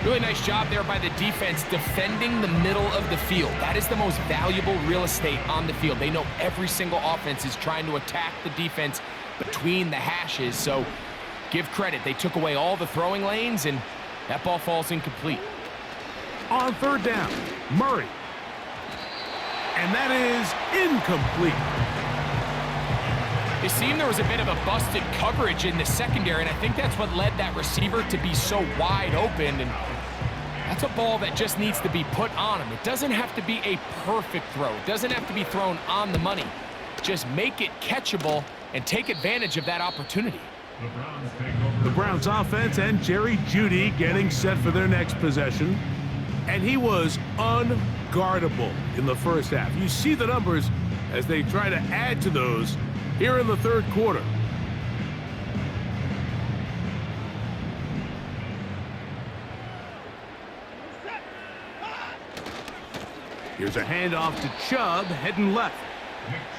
Really nice job there by the defense defending the middle of the field. That is the most valuable real estate on the field. They know every single offense is trying to attack the defense between the hashes, so give credit. They took away all the throwing lanes, and that ball falls incomplete. On third down, Murray. And that is incomplete. It seemed there was a bit of a busted coverage in the secondary, and I think that's what led that receiver to be so wide open. And that's a ball that just needs to be put on him. It doesn't have to be a perfect throw. It doesn't have to be thrown on the money. Just make it catchable and take advantage of that opportunity. The Browns offense and Jerry Jeudy getting set for their next possession. And he was unguardable in the first half. You see the numbers as they try to add to those here in the third quarter. Here's a handoff to Chubb, heading left.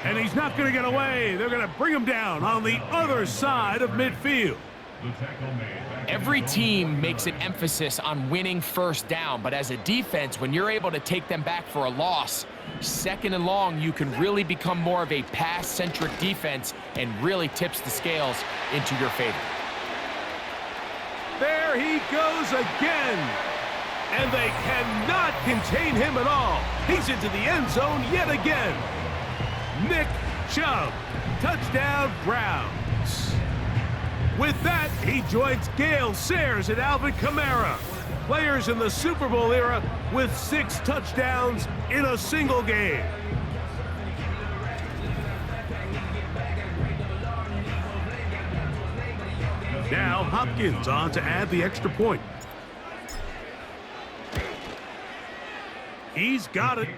And he's not going to get away. They're going to bring him down on the other side of midfield. Every team makes an emphasis on winning first down, but as a defense, when you're able to take them back for a loss, second and long, you can really become more of a pass-centric defense and really tips the scales into your favor. There he goes again. And they cannot contain him at all. He's into the end zone yet again. Nick Chubb, touchdown Browns. With that, he joins Gale Sayers and Alvin Kamara, players in the Super Bowl era with 6 touchdowns in a single game. Now Hopkins on to add the extra point. He's got it,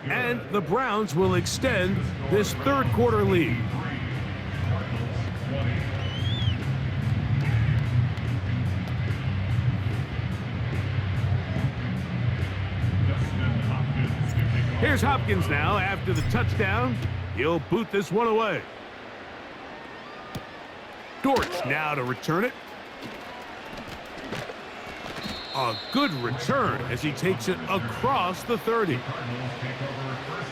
and the Browns will extend this third quarter lead. Here's Hopkins now after the touchdown. He'll boot this one away. Dortch now to return it. A good return as he takes it across the 30.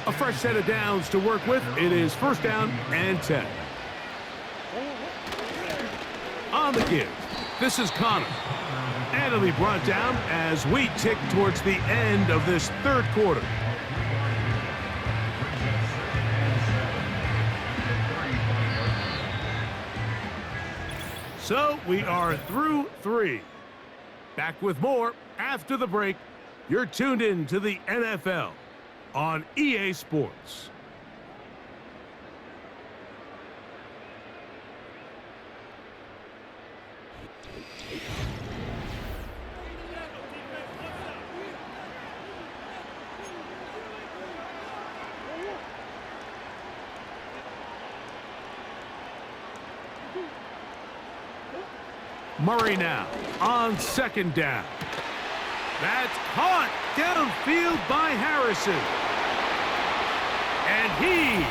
A fresh set of downs to work with. It is first down and 10. On the give, this is Connor. And it'll be brought down as we tick towards the end of this third quarter. So we are through 3. Back with more after the break. You're tuned in to the NFL on EA Sports. Murray now on second down. That's caught downfield by Harrison. And he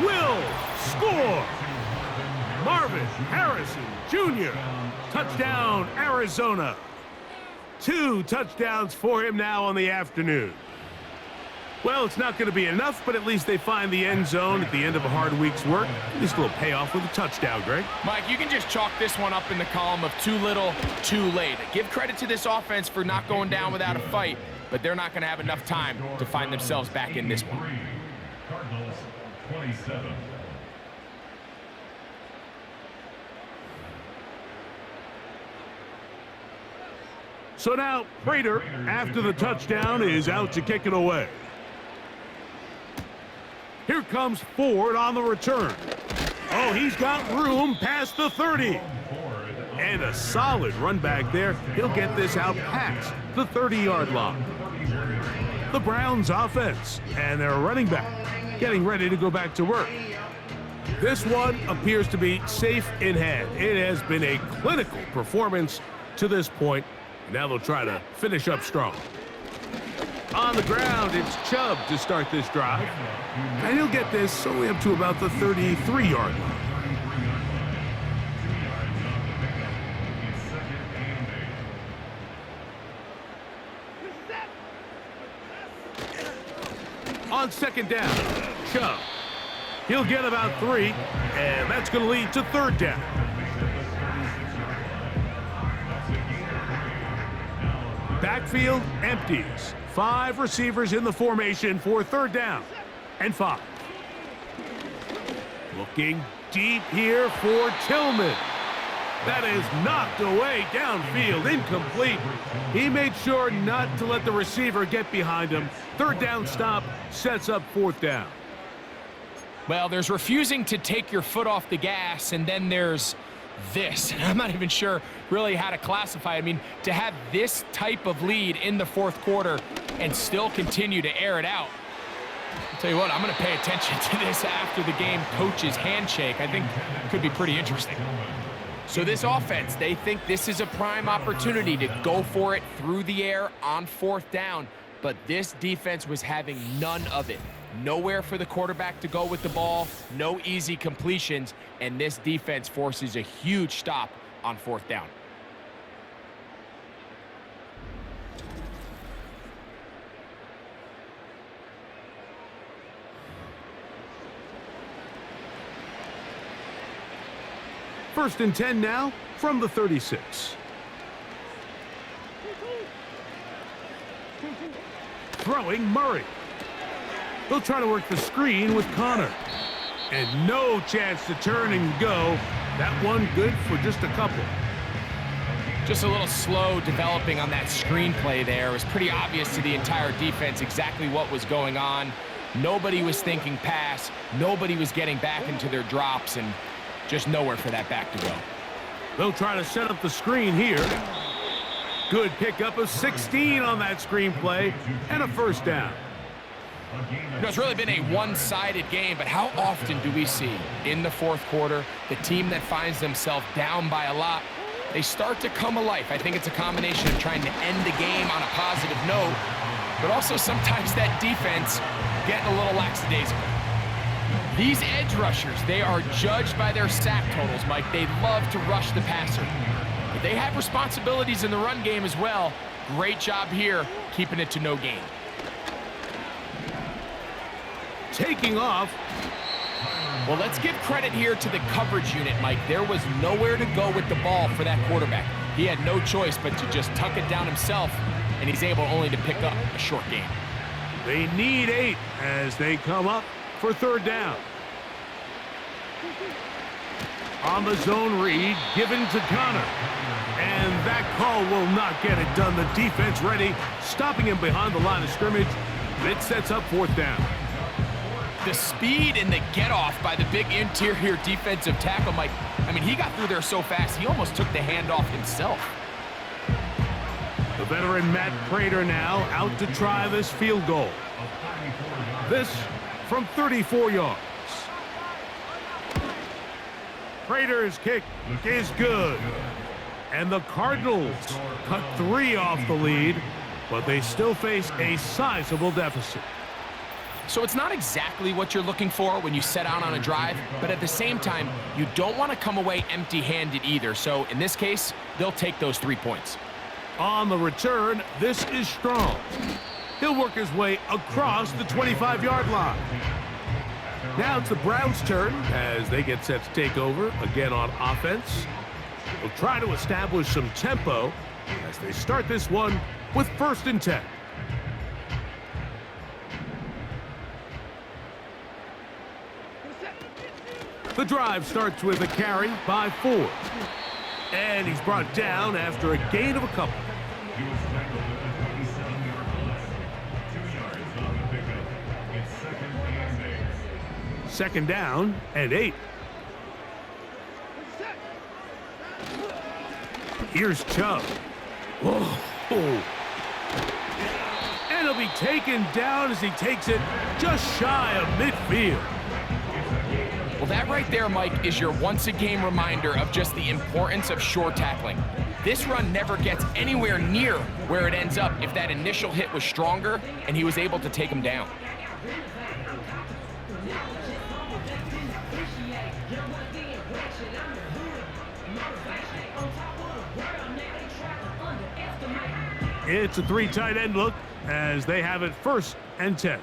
will score. Marvin Harrison Jr. Touchdown, Arizona. 2 touchdowns for him now on the afternoon. Well, it's not going to be enough, but at least they find the end zone at the end of a hard week's work. At least a little payoff with a touchdown, Greg. Mike, you can just chalk this one up in the column of too little, too late. Give credit to this offense for not going down without a fight, but they're not going to have enough time to find themselves back in this one. Cardinals 27. So now, Prater, after the touchdown, is out to kick it away. Here comes Ford on the return. Oh, he's got room past the 30. And a solid run back there. He'll get this out past the 30-yard line. The Browns offense and their running back getting ready to go back to work. This one appears to be safe in hand. It has been a clinical performance to this point. Now they'll try to finish up strong. On the ground, it's Chubb to start this drive. And he'll get this only up to about the 33-yard line. On second down, Chubb. He'll get about 3, and that's going to lead to third down. Backfield empties. 5 receivers in the formation for third down and 5. Looking deep here for Tillman. That is knocked away downfield, incomplete. He made sure not to let the receiver get behind him. Third down stop sets up fourth down. Well, there's refusing to take your foot off the gas, and then there's this. I'm not even sure really how to classify it. I mean, to have this type of lead in the fourth quarter and still continue to air it out. I'll tell you what, I'm going to pay attention to this after the game coach's handshake. I think it could be pretty interesting. So this offense, they think this is a prime opportunity to go for it through the air on fourth down, but this defense was having none of it. Nowhere for the quarterback to go with the ball, no easy completions, and this defense forces a huge stop on fourth down. First and 10 now from the 36. Throwing Murray. They'll try to work the screen with Connor. And no chance to turn and go. That one good for just a couple. Just a little slow developing on that screenplay there. It was pretty obvious to the entire defense exactly what was going on. Nobody was thinking pass. Nobody was getting back into their drops, and just nowhere for that back to go. They'll try to set up the screen here. Good pickup of 16 on that screenplay and a first down. You know, it's really been a one-sided game, but how often do we see in the fourth quarter the team that finds themselves down by a lot, they start to come alive? I think it's a combination of trying to end the game on a positive note, but also sometimes that defense getting a little lackadaisical. These edge rushers, they are judged by their sack totals, Mike. They love to rush the passer, but they have responsibilities in the run game as well. Great job here, keeping it to no gain. Taking off. Well, let's give credit here to the coverage unit, Mike. There was nowhere to go with the ball for that quarterback. He had no choice but to just tuck it down himself, and he's able only to pick up a short gain. They need 8 as they come up for third down. On the zone read, given to Connor. And that call will not get it done. The defense ready, stopping him behind the line of scrimmage. It sets up fourth down. The speed and the get-off by the big interior defensive tackle, Mike. I mean, he got through there so fast, he almost took the handoff himself. The veteran Matt Prater now out to try this field goal. This from 34 yards. Prater's kick is good. And the Cardinals cut 3 off the lead, but they still face a sizable deficit. So it's not exactly what you're looking for when you set out on a drive, but at the same time, you don't want to come away empty-handed either. So in this case, they'll take those 3 points. On the return, this is Strong. He'll work his way across the 25-yard line. Now it's the Browns' turn as they get set to take over again on offense. They'll try to establish some tempo as they start this one with 1st and 10. The drive starts with a carry by Ford. And he's brought down after a gain of a couple. He was tackled at the 27-yard line. 2 yards on the pickup. It's 2nd and 8. 2nd down and 8. Here's Chubb. Whoa. And he'll be taken down as he takes it just shy of midfield. Well, that right there, Mike, is your once-a-game reminder of just the importance of short tackling. This run never gets anywhere near where it ends up if that initial hit was stronger and he was able to take him down. It's a 3 tight end look as they have it 1st and 10.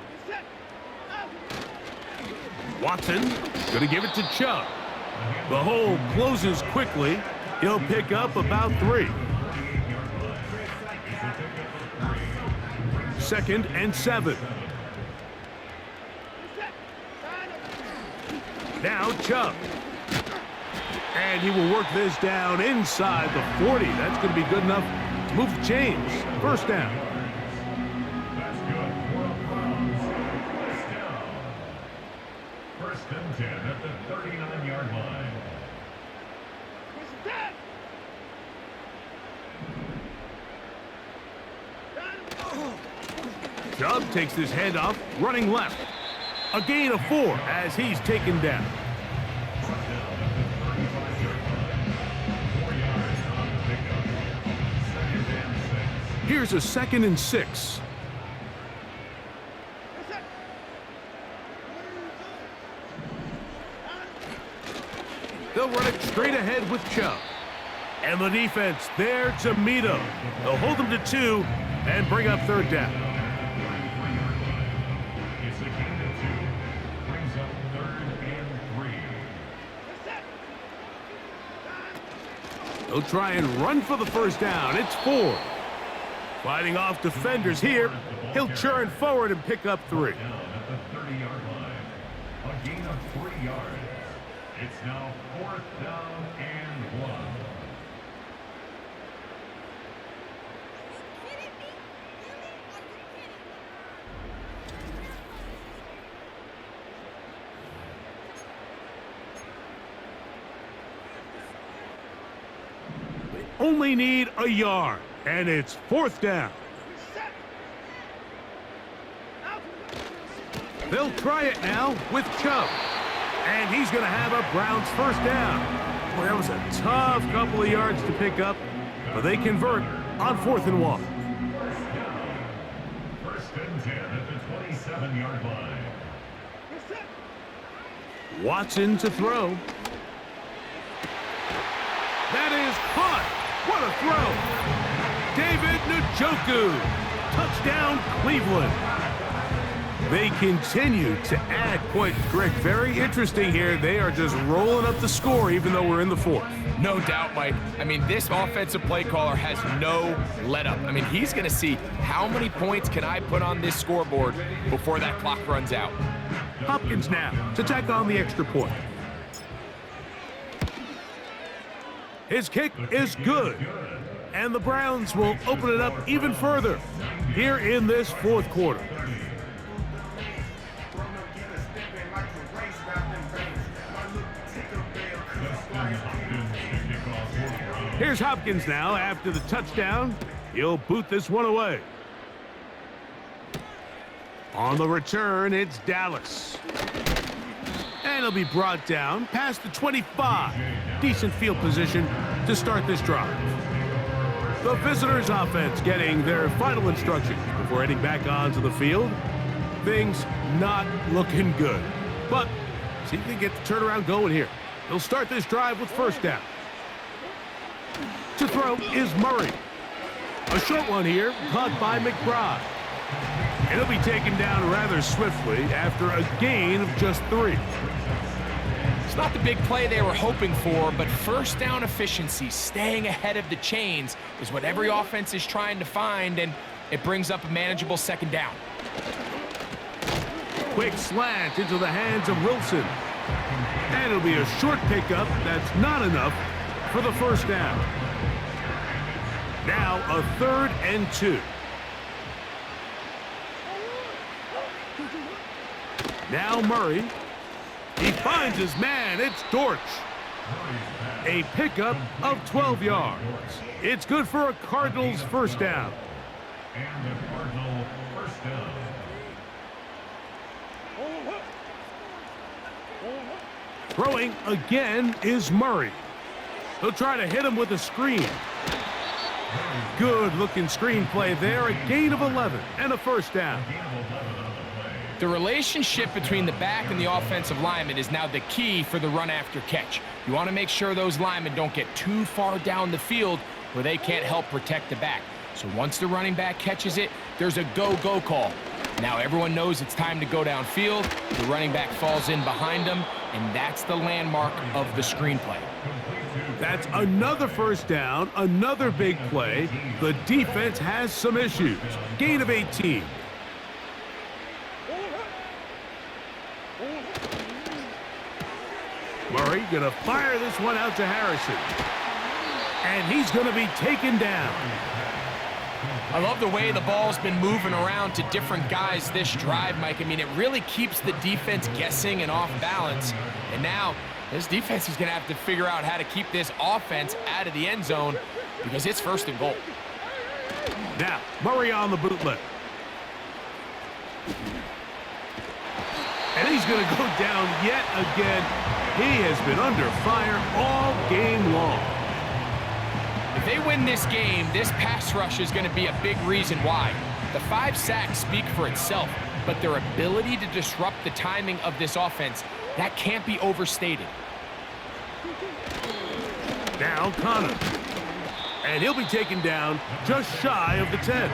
Watson going to give it to Chubb. The hole closes quickly. He'll pick up about 3. 2nd and 7. Now Chubb. And he will work this down inside the 40. That's going to be good enough to move the chains. 1st down. That's good for the Browns. 1st down. 1st and 10 at the 39-yard line. Chubb takes his handoff, running left. A gain of 4 as he's taken down. Here's a 2nd and 6. They'll run it straight ahead with Chubb. And the defense there to meet him. They'll hold him to 2 and bring up 3rd down. It's a gain of 2. Brings up 3rd and 3. They'll try and run for the 1st down. It's 4. Fighting off defenders here. He'll churn forward and pick up 3. Down at the 30-yard line. A gain of 3 yards. It's now 4th down and 1. They only need a yard, and it's 4th down. They'll try it now with Chubb. And he's going to have a Browns 1st down. Well, that was a tough couple of yards to pick up, but they convert on 4th and 1. 1st and 10 at the 27-yard line. Watson to throw. That is caught. What a throw. David Njoku. Touchdown, Cleveland. They continue to add points. Greg, very interesting here. They are just rolling up the score even though we're in the 4th. No doubt, Mike. I mean, this offensive play caller has no let-up. I mean, he's going to see how many points can I put on this scoreboard before that clock runs out. Hopkins now to tack on the extra point. His kick is good. And the Browns will open it up even further here in this 4th quarter. Here's Hopkins now after the touchdown. He'll boot this one away. On the return, it's Dallas. And he'll be brought down past the 25. Decent field position to start this drive. The visitors' offense getting their final instructions before heading back onto the field. Things not looking good, but see if they get the turnaround going here. They'll start this drive with first down. To throw is Murray. A short one here, caught by McBride. And he'll be taken down rather swiftly after a gain of just 3. It's not the big play they were hoping for, but first down efficiency, staying ahead of the chains, is what every offense is trying to find, and it brings up a manageable second down. Quick slant into the hands of Wilson. And it'll be a short pickup that's not enough for the first down. Now a 3rd and 2. Now Murray. He finds his man. It's Dortch. A pickup of 12 yards. It's good for a Cardinals first down. And the Cardinal first down. Throwing again is Murray. He'll try to hit him with a screen. Good-looking screen play there. A gain of 11 and a first down. The relationship between the back and the offensive lineman is now the key for the run after catch. You want to make sure those linemen don't get too far down the field where they can't help protect the back. So once the running back catches it, there's a go-go call. Now everyone knows it's time to go downfield. The running back falls in behind them, and that's the landmark of the screenplay. That's another first down, another big play. The defense has some issues. Gain of 18. Murray gonna fire this one out to Harrison. And he's gonna be taken down. I love the way the ball's been moving around to different guys this drive, Mike. I mean, it really keeps the defense guessing and off balance. And now this defense is gonna have to figure out how to keep this offense out of the end zone because it's 1st and goal. Now, Murray on the bootleg. And he's gonna go down yet again. He has been under fire all game long. If they win this game, this pass rush is going to be a big reason why. The 5 sacks speak for itself, but their ability to disrupt the timing of this offense, that can't be overstated. Now Connor. And he'll be taken down just shy of the 10.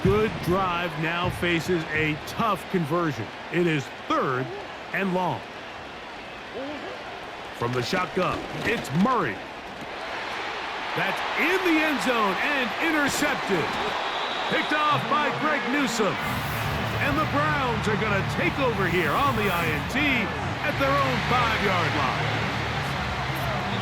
Good drive now faces a tough conversion. It is 3rd and long. From the shotgun, it's Murray. That's in the end zone and intercepted. Picked off by Greg Newsome. And the Browns are going to take over here on the INT at their own 5-yard line.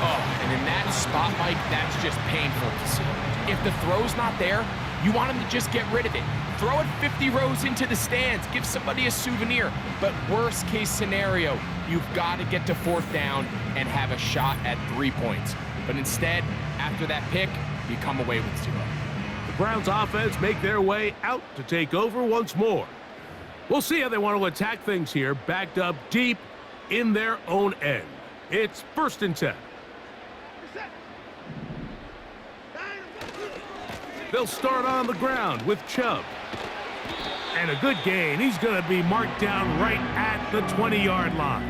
Oh, and in that spot, Mike, that's just painful to see. If the throw's not there, you want him to just get rid of it. Throw it 50 rows into the stands. Give somebody a souvenir. But worst case scenario, you've got to get to 4th down and have a shot at 3 points. But instead, after that pick, you come away with 0. The Browns offense make their way out to take over once more. We'll see how they want to attack things here, backed up deep in their own end. It's 1st and 10. They'll start on the ground with Chubb. And a good gain. He's going to be marked down right at the 20-yard line.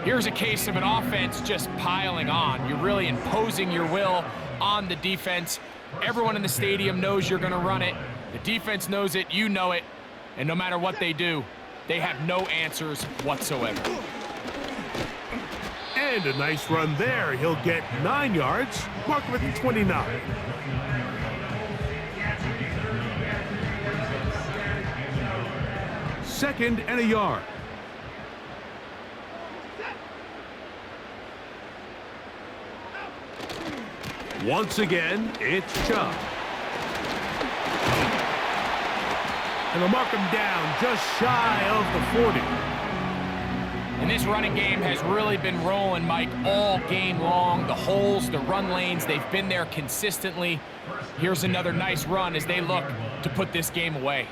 Here's a case of an offense just piling on. You're really imposing your will on the defense. Everyone in the stadium knows you're going to run it. The defense knows it. You know it. And no matter what they do, they have no answers whatsoever. And a nice run there. He'll get 9 yards. Mark him at the 29. Second and a yard. Once again, it's Chubb. And they'll mark him down just shy of the 40. And this running game has really been rolling, Mike, all game long. The holes, the run lanes, they've been there consistently. Here's another nice run as they look to put this game away.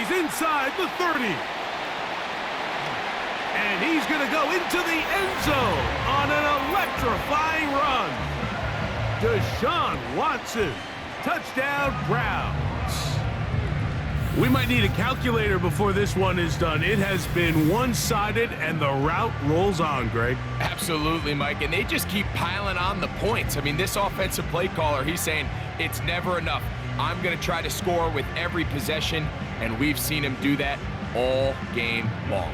He's inside the 30. And he's going to go into the end zone on an electrifying run. Deshaun Watson. Touchdown, Browns. We might need a calculator before this one is done. It has been one-sided, and the route rolls on, Greg. Absolutely, Mike, and they just keep piling on the points. I mean, this offensive play caller, he's saying it's never enough. I'm going to try to score with every possession, and we've seen him do that all game long.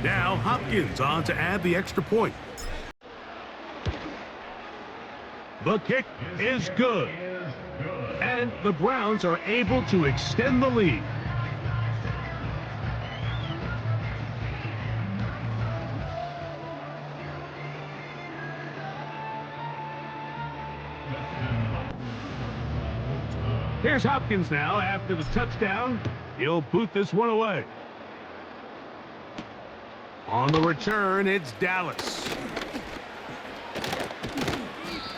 Now Hopkins on to add the extra point. The kick is good. And the Browns are able to extend the lead. Here's Hopkins now after the touchdown. He'll boot this one away. On the return, it's Dallas.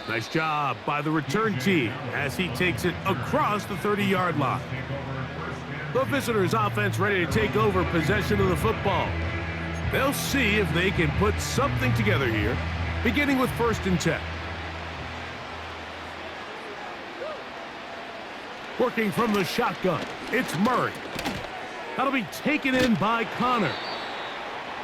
Nice job by the return team as he takes it across the 30-yard line. The visitors' offense ready to take over possession of the football. They'll see if they can put something together here, beginning with 1st and 10. Working from the shotgun, it's Murray. That'll be taken in by Connor.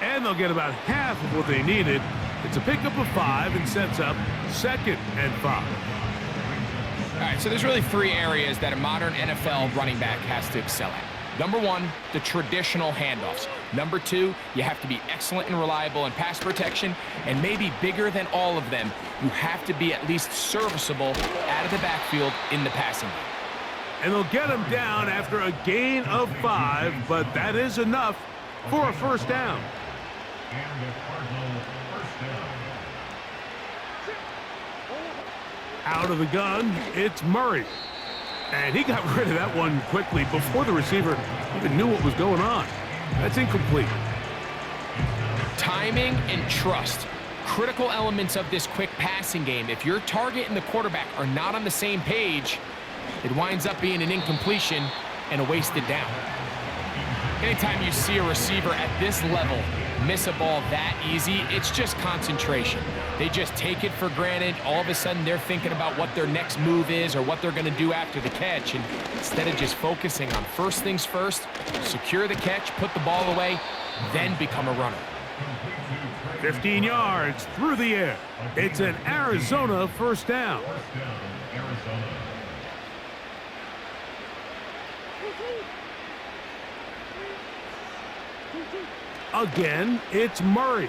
And they'll get about half of what they needed. It's a pickup of 5 and sets up 2nd and 5. All right, so there's really 3 areas that a modern NFL running back has to excel at. Number 1, the traditional handoffs. Number 2, you have to be excellent and reliable in pass protection. And maybe bigger than all of them, you have to be at least serviceable out of the backfield in the passing game. And they'll get him down after a gain of 5, but that is enough for a 1st down. And the Cardinals first down. Out of the gun, it's Murray. And he got rid of that one quickly before the receiver even knew what was going on. That's incomplete. Timing and trust. Critical elements of this quick passing game. If your target and the quarterback are not on the same page, it winds up being an incompletion and a wasted down. Anytime you see a receiver at this level miss a ball that easy, it's just concentration. They just take it for granted. All of a sudden, they're thinking about what their next move is or what they're going to do after the catch. And instead of just focusing on first things first, secure the catch, put the ball away, then become a runner. 15 yards through the air. It's an Arizona 1st down. Arizona. Again, it's Murray.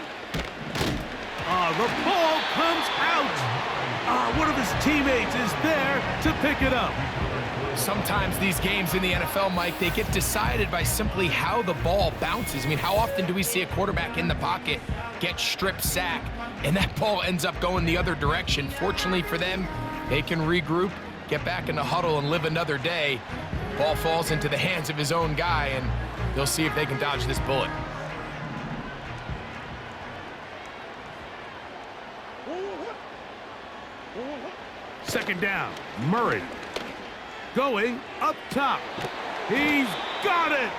The ball comes out. One of his teammates is there to pick it up. Sometimes these games in the NFL, Mike, they get decided by simply how the ball bounces. I mean, how often do we see a quarterback in the pocket get strip sack, and that ball ends up going the other direction? Fortunately for them, they can regroup, get back in the huddle, and live another day. Ball falls into the hands of his own guy, and they'll see if they can dodge this bullet. Second down, Murray. Going up top. He's got it.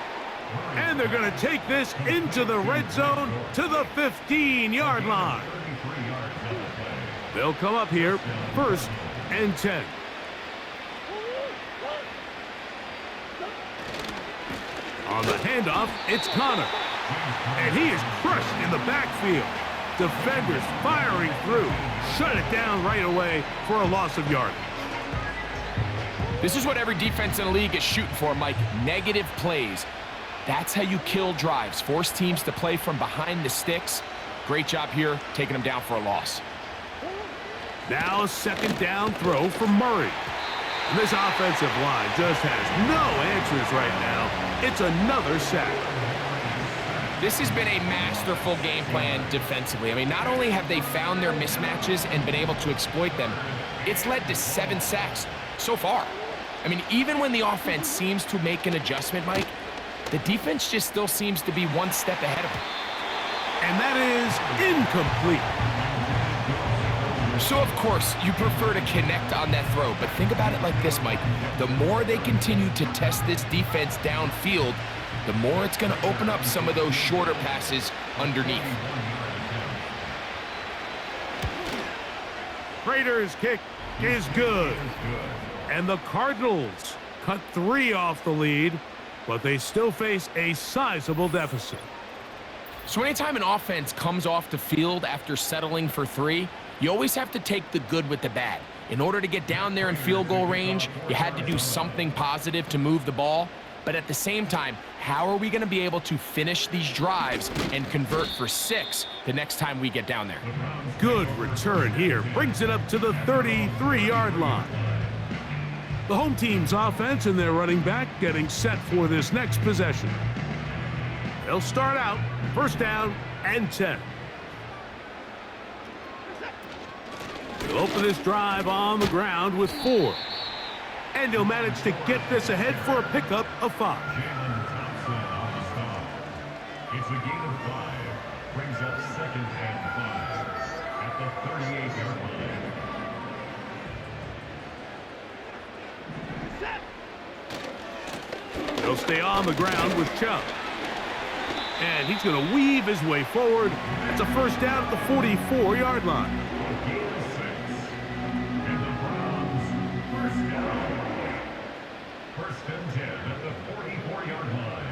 And they're going to take this into the red zone to the 15-yard line. They'll come up here, 1st and 10. On the handoff, it's Connor. And he is crushed in the backfield. Defenders firing through. Shut it down right away for a loss of yardage. This is what every defense in the league is shooting for, Mike. Negative plays. That's how you kill drives. Force teams to play from behind the sticks. Great job here, taking them down for a loss. Now a 2nd down throw for Murray. And this offensive line just has no answers right now. It's another sack. This has been a masterful game plan defensively. I mean, not only have they found their mismatches and been able to exploit them, it's led to 7 sacks so far. I mean, even when the offense seems to make an adjustment, Mike, the defense just still seems to be one step ahead of them. And that is incomplete. So, of course, you prefer to connect on that throw, but think about it like this, Mike. The more they continue to test this defense downfield, the more it's going to open up some of those shorter passes underneath. Raiders' kick is good. And the Cardinals cut 3 off the lead, but they still face a sizable deficit. So anytime an offense comes off the field after settling for 3, you always have to take the good with the bad. In order to get down there in field goal range, you had to do something positive to move the ball. But at the same time, how are we going to be able to finish these drives and convert for 6 the next time we get down there? Good return here. Brings it up to the 33-yard line. The home team's offense and their running back getting set for this next possession. They'll start out first down and 10. He'll open this drive on the ground with 4. And he'll manage to get this ahead for a pickup of 5. It's a gain of 5. Brings up 2nd and 5 at the 38-yard line. He'll stay on the ground with Chubb. And he's going to weave his way forward. It's a first down at the 44-yard line. Gain of 6. And the Browns first down. First and 10 at the 44-yard line.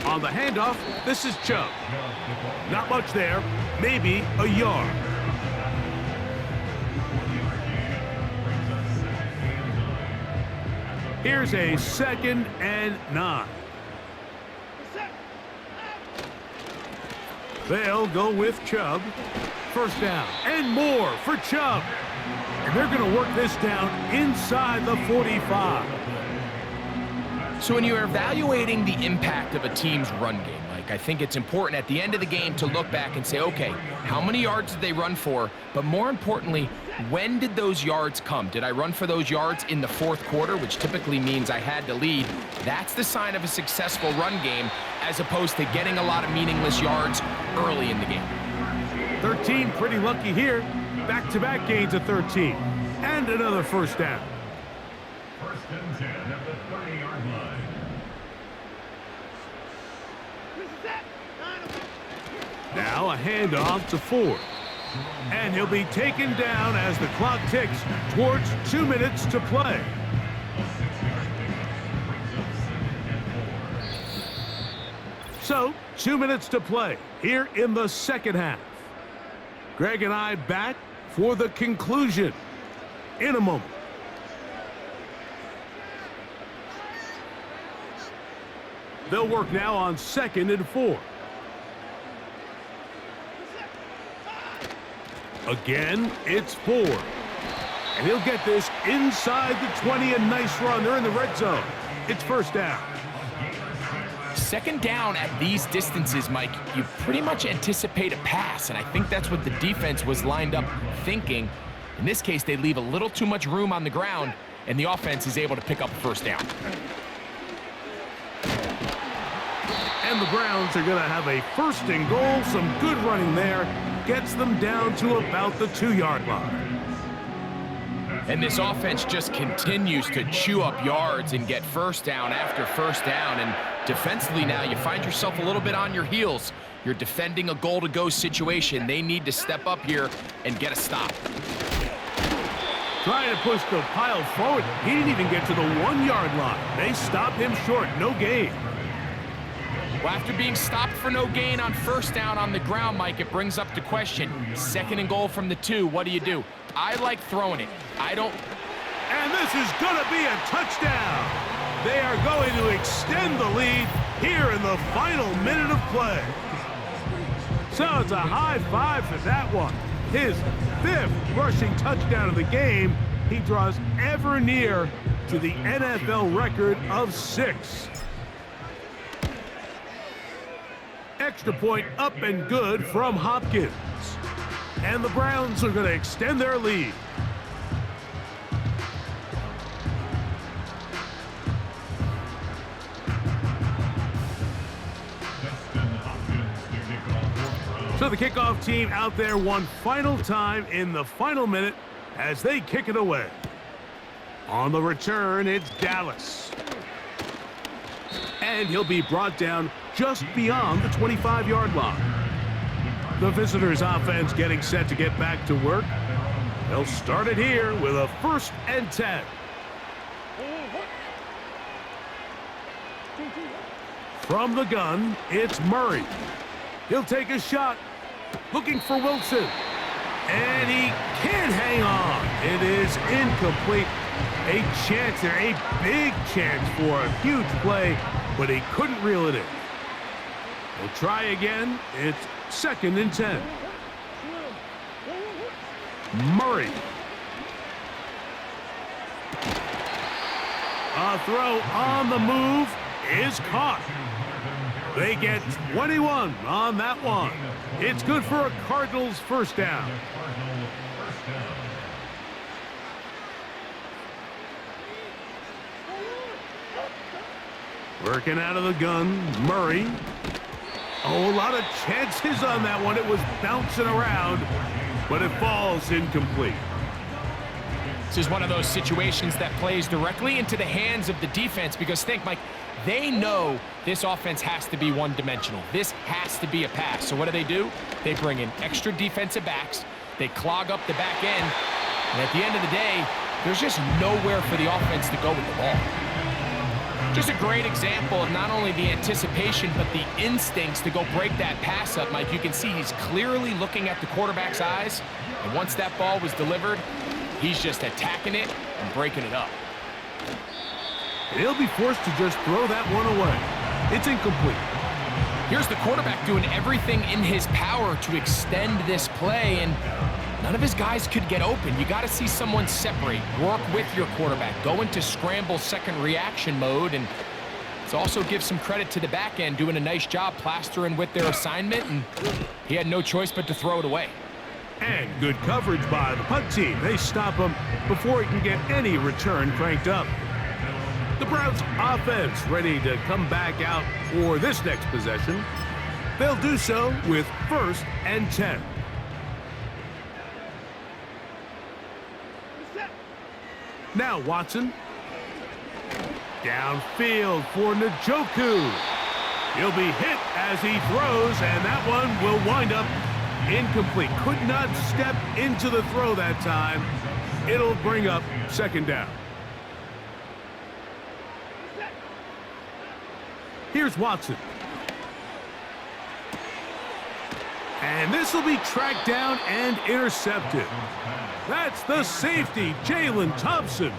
On the handoff, this is Chubb. Not much there, maybe a yard. Here's a 2nd and 9. They'll go with Chubb. First down and more for Chubb. And they're going to work this down inside the 45. So when you're evaluating the impact of a team's run game, Mike, I think it's important at the end of the game to look back and say, okay, how many yards did they run for? But more importantly, when did those yards come? Did I run for those yards in the 4th quarter, which typically means I had to lead? That's the sign of a successful run game, as opposed to getting a lot of meaningless yards early in the game. 13 pretty lucky here. Back-to-back gains of 13. And another first down. First and 10 at the 30-yard line. Now a handoff to Ford. And he'll be taken down as the clock ticks towards 2 minutes to play. So, 2 minutes to play here in the second half. Greg and I back for the conclusion in a moment. They'll work now on 2nd and 4. Again, it's 4. And he'll get this inside the 20. A nice run. They're in the red zone. It's first down. Second down at these distances, Mike, you pretty much anticipate a pass, and I think that's what the defense was lined up thinking. In this case, they leave a little too much room on the ground, and the offense is able to pick up a first down. And the Browns are going to have a first and goal. Some good running there. Gets them down to about the 2-yard line. And this offense just continues to chew up yards and get first down after first down. And defensively now, you find yourself a little bit on your heels. You're defending a goal-to-go situation. They need to step up here and get a stop. Trying to push the pile forward. He didn't even get to the 1-yard line. They stopped him short. No gain. Well, after being stopped for no gain on first down on the ground, Mike, it brings up the question. 2nd and goal from the 2, what do? I like throwing it. I don't. And this is going to be a touchdown. They are going to extend the lead here in the final minute of play. So it's a high 5 for that one. His 5th rushing touchdown of the game. He draws ever near to the NFL record of 6. Extra point up and good from Hopkins. And the Browns are going to extend their lead. Hopkins So the kickoff team out there one final time in the final minute as they kick it away. On the return, it's Dallas. And he'll be brought down just beyond the 25-yard line. The visitors' offense getting set to get back to work. They'll start it here with a 1st and 10. From the gun, it's Murray. He'll take a shot, looking for Wilson. And he can't hang on. It is incomplete. A chance there, a big chance for a huge play, but he couldn't reel it in. We'll try again. It's 2nd and 10. Murray. A throw on the move is caught. They get 21 on that one. It's good for a Cardinals 1st down. Working out of the gun, Murray. Oh, a lot of chances on that one. It was bouncing around, but it falls incomplete. This is one of those situations that plays directly into the hands of the defense because think, Mike, they know this offense has to be one-dimensional. This has to be a pass. So what do? They bring in extra defensive backs. They clog up the back end. And at the end of the day, there's just nowhere for the offense to go with the ball. Just a great example of not only the anticipation, but the instincts to go break that pass up, Mike. You can see he's clearly looking at the quarterback's eyes. And once that ball was delivered, he's just attacking it and breaking it up. He'll be forced to just throw that one away. It's incomplete. Here's the quarterback doing everything in his power to extend this play, and none of his guys could get open. You got to see someone separate, work with your quarterback, go into scramble second reaction mode, and it also gives some credit to the back end doing a nice job plastering with their assignment, and he had no choice but to throw it away. And good coverage by the punt team. They stop him before he can get any return cranked up. The Browns offense ready to come back out for this next possession. They'll do so with 1st and 10. Now Watson. Downfield for Njoku. He'll be hit as he throws, and that one will wind up incomplete. Could not step into the throw that time. It'll bring up 2nd down. Here's Watson. And this will be tracked down and intercepted. That's the safety, Jalen Thompson.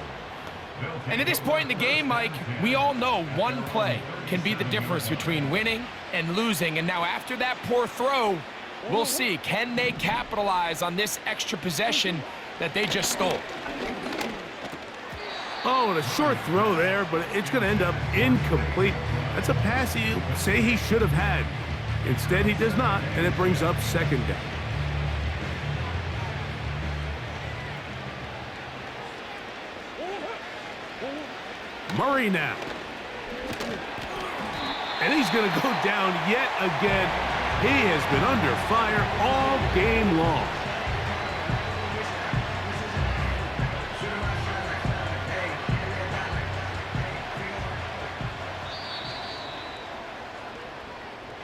And at this point in the game, Mike, we all know one play can be the difference between winning and losing. And now after that poor throw, we'll see, can they capitalize on this extra possession that they just stole? Oh, and a short throw there, but it's going to end up incomplete. That's a pass he'll say he should have had. Instead, he does not, and it brings up 2nd down. Murray now. And he's going to go down yet again. He has been under fire all game long.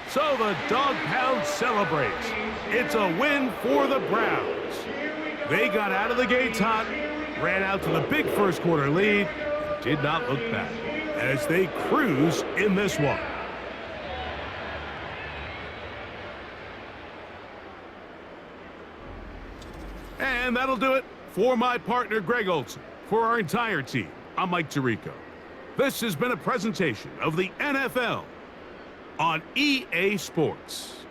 So the Dog Pound celebrates. It's a win for the Browns. They got out of the gates hot, ran out to the big first quarter lead, and did not look back as they cruise in this one. And that'll do it for my partner, Greg Olson. For our entire team, I'm Mike Tirico. This has been a presentation of the NFL on EA Sports.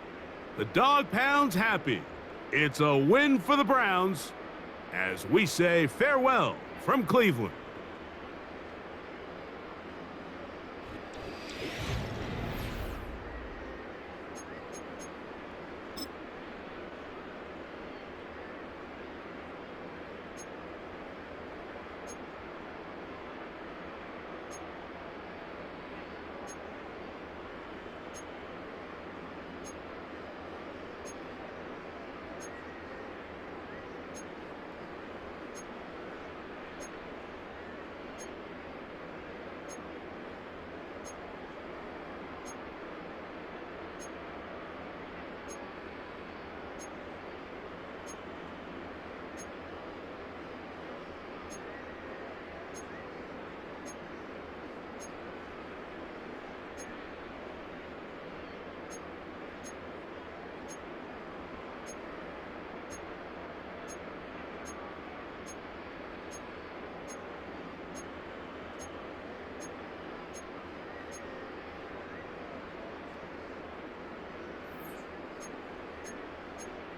The Dog Pound's happy. It's a win for the Browns as we say farewell from Cleveland.